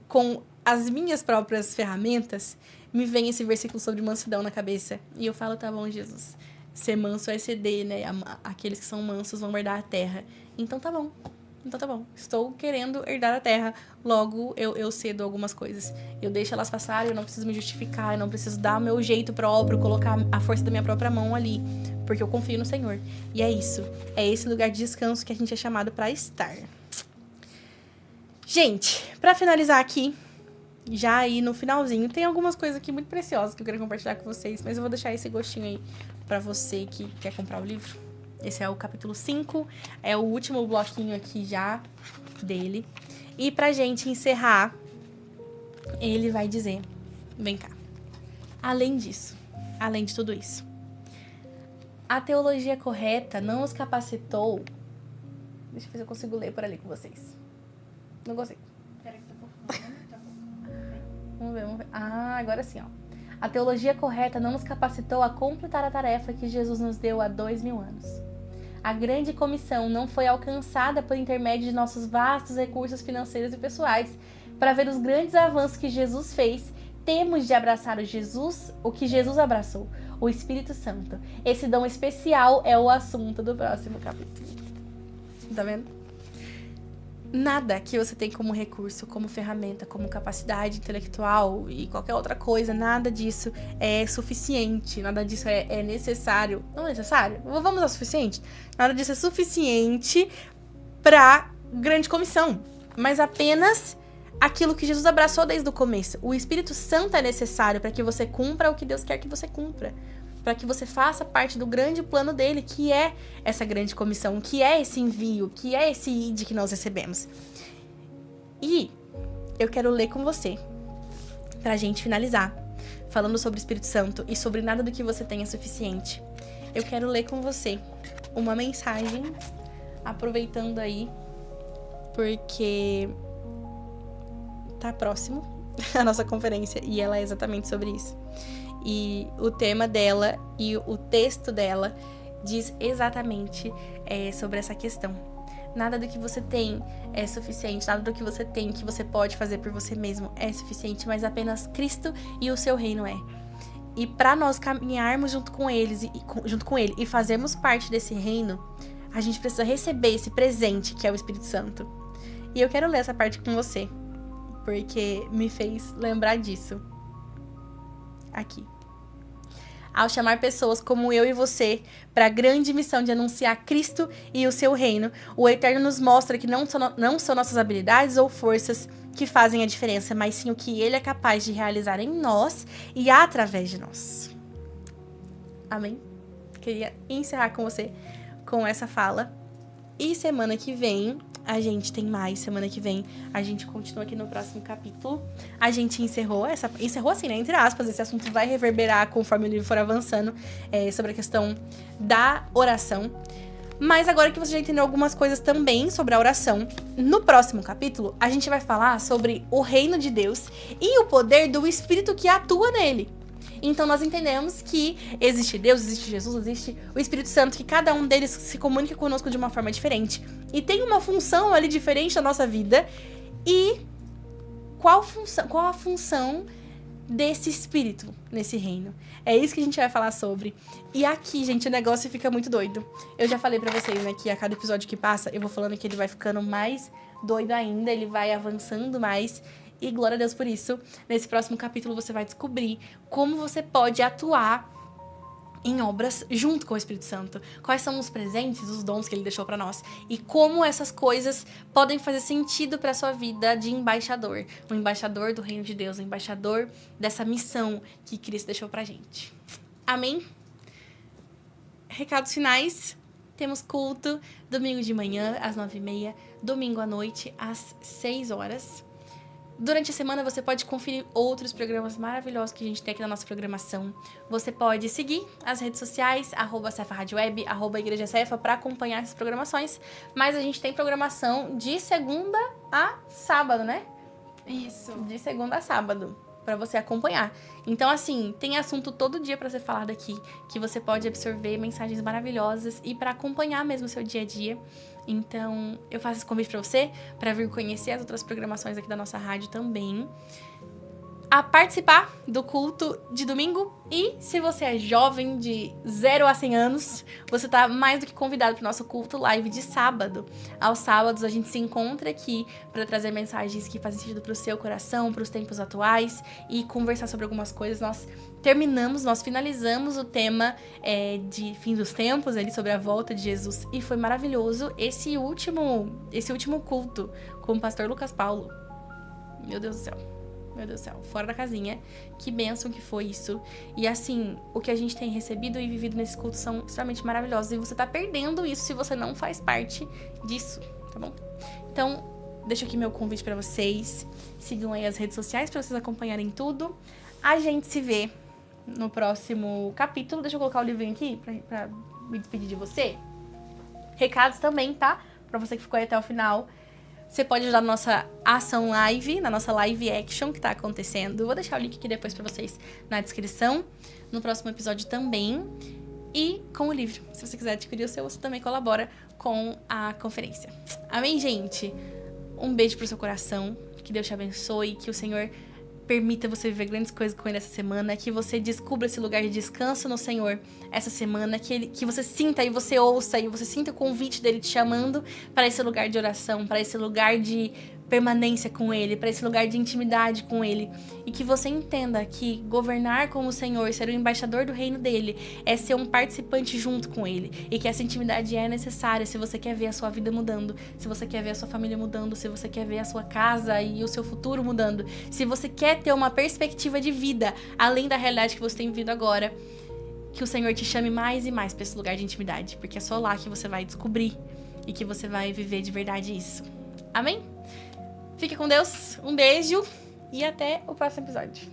com as minhas próprias ferramentas, me vem esse versículo sobre mansidão na cabeça. E eu falo, tá bom, Jesus... Ser manso é ceder, né? Aqueles que são mansos vão herdar a terra. Então tá bom. Estou querendo herdar a terra. Logo, eu cedo algumas coisas. Eu deixo elas passarem, eu não preciso me justificar. Eu não preciso dar o meu jeito próprio, colocar a força da minha própria mão ali. Porque eu confio no Senhor. E é isso. É esse lugar de descanso que a gente é chamado pra estar. Gente, pra finalizar aqui... Já aí no finalzinho, tem algumas coisas aqui muito preciosas que eu quero compartilhar com vocês, mas eu vou deixar esse gostinho aí pra você que quer comprar o livro. Esse é o capítulo 5, é o último bloquinho aqui já dele. E pra gente encerrar, ele vai dizer, vem cá, além disso, além de tudo isso, a teologia correta não os capacitou... Deixa eu ver se eu consigo ler por ali com vocês. Não consigo. Vamos ver. Ah, agora sim, ó. A teologia correta não nos capacitou a completar a tarefa que Jesus nos deu há 2000 anos. A grande comissão não foi alcançada por intermédio de nossos vastos recursos financeiros e pessoais. Para ver os grandes avanços que Jesus fez, temos de abraçar o que Jesus abraçou, o Espírito Santo. Esse dom especial é o assunto do próximo capítulo. Tá vendo? Nada que você tem como recurso, como ferramenta, como capacidade intelectual e qualquer outra coisa, nada disso é suficiente, nada disso é necessário. Não é necessário? Vamos ao suficiente? Nada disso é suficiente pra grande comissão, mas apenas aquilo que Jesus abraçou desde o começo. O Espírito Santo é necessário para que você cumpra o que Deus quer que você cumpra. Para que você faça parte do grande plano dele, que é essa grande comissão, que é esse envio, que é esse id que nós recebemos. E eu quero ler com você, pra gente finalizar, falando sobre o Espírito Santo e sobre nada do que você tem é suficiente. Eu quero ler com você uma mensagem aproveitando aí, porque tá próximo a nossa conferência e ela é exatamente sobre isso. E o tema dela e o texto dela diz exatamente sobre essa questão. Nada do que você tem é suficiente, nada do que você tem, que você pode fazer por você mesmo é suficiente, mas apenas Cristo e o seu reino é. E para nós caminharmos junto com ele e fazermos parte desse reino, a gente precisa receber esse presente que é o Espírito Santo. E eu quero ler essa parte com você, porque me fez lembrar disso. Aqui. Ao chamar pessoas como eu e você para a grande missão de anunciar Cristo e o seu reino, o Eterno nos mostra que não são nossas habilidades ou forças que fazem a diferença, mas sim o que Ele é capaz de realizar em nós e através de nós. Amém? Queria encerrar com você com essa fala. E semana que vem a gente tem mais. Semana que vem a gente continua aqui no próximo capítulo. A gente encerrou assim, né? Entre aspas, esse assunto vai reverberar conforme o livro for avançando sobre a questão da oração. Mas agora que você já entendeu algumas coisas também sobre a oração, no próximo capítulo a gente vai falar sobre o reino de Deus e o poder do Espírito que atua nele. Então nós entendemos que existe Deus, existe Jesus, existe o Espírito Santo, que cada um deles se comunica conosco de uma forma diferente e tem uma função ali diferente na nossa vida. E qual a função desse Espírito nesse reino? É isso que a gente vai falar sobre. E aqui, gente, o negócio fica muito doido. Eu já falei pra vocês, né, que a cada episódio que passa, eu vou falando que ele vai ficando mais doido ainda, ele vai avançando mais. E glória a Deus por isso. Nesse próximo capítulo você vai descobrir como você pode atuar em obras junto com o Espírito Santo. Quais são os presentes, os dons que ele deixou pra nós. E como essas coisas podem fazer sentido pra sua vida de embaixador. Um embaixador do reino de Deus, um embaixador dessa missão que Cristo deixou pra gente. Amém? Recados finais. Temos culto domingo de manhã às 9h30, domingo à noite às 6h. Durante a semana você pode conferir outros programas maravilhosos que a gente tem aqui na nossa programação. Você pode seguir as redes sociais, @CefaRadioWeb, @IgrejaCefa, para acompanhar essas programações. Mas a gente tem programação de segunda a sábado, né? Isso. De segunda a sábado, para você acompanhar. Então, assim, tem assunto todo dia para ser falado aqui, que você pode absorver mensagens maravilhosas e para acompanhar mesmo o seu dia a dia. Então, eu faço esse convite pra você, pra vir conhecer as outras programações aqui da nossa rádio também. A participar do culto de domingo. E se você é jovem de 0 a 100 anos, você tá mais do que convidado pro nosso culto live de sábado. Aos sábados a gente se encontra aqui para trazer mensagens que fazem sentido pro seu coração, pros tempos atuais e conversar sobre algumas coisas. Nós finalizamos o tema de fim dos tempos, ali sobre a volta de Jesus. E foi maravilhoso esse último culto com o pastor Lucas Paulo. Meu Deus do céu, fora da casinha. Que bênção que foi isso. E assim, o que a gente tem recebido e vivido nesse culto são extremamente maravilhosos. E você tá perdendo isso se você não faz parte disso, tá bom? Então, deixo aqui meu convite pra vocês. Sigam aí as redes sociais pra vocês acompanharem tudo. A gente se vê no próximo capítulo. Deixa eu colocar o livrinho aqui pra me despedir de você. Recados também, tá? Pra você que ficou aí até o final. Você pode ajudar na nossa ação live, na nossa live action que tá acontecendo. Vou deixar o link aqui depois pra vocês na descrição. No próximo episódio também. E com o livro. Se você quiser adquirir o seu, você também colabora com a conferência. Amém, gente? Um beijo pro seu coração. Que Deus te abençoe. Que o Senhor permita você viver grandes coisas com Ele essa semana. Que você descubra esse lugar de descanso no Senhor essa semana. Que você sinta e você ouça e você sinta o convite dEle te chamando para esse lugar de oração, para esse lugar de permanência com Ele, para esse lugar de intimidade com Ele. E que você entenda que governar com o Senhor, ser o embaixador do reino dEle, é ser um participante junto com Ele. E que essa intimidade é necessária se você quer ver a sua vida mudando, se você quer ver a sua família mudando, se você quer ver a sua casa e o seu futuro mudando, se você quer ter uma perspectiva de vida além da realidade que você tem vivido agora. Que o Senhor te chame mais e mais para esse lugar de intimidade, porque é só lá que você vai descobrir e que você vai viver de verdade isso. Amém? Fique com Deus, um beijo e até o próximo episódio.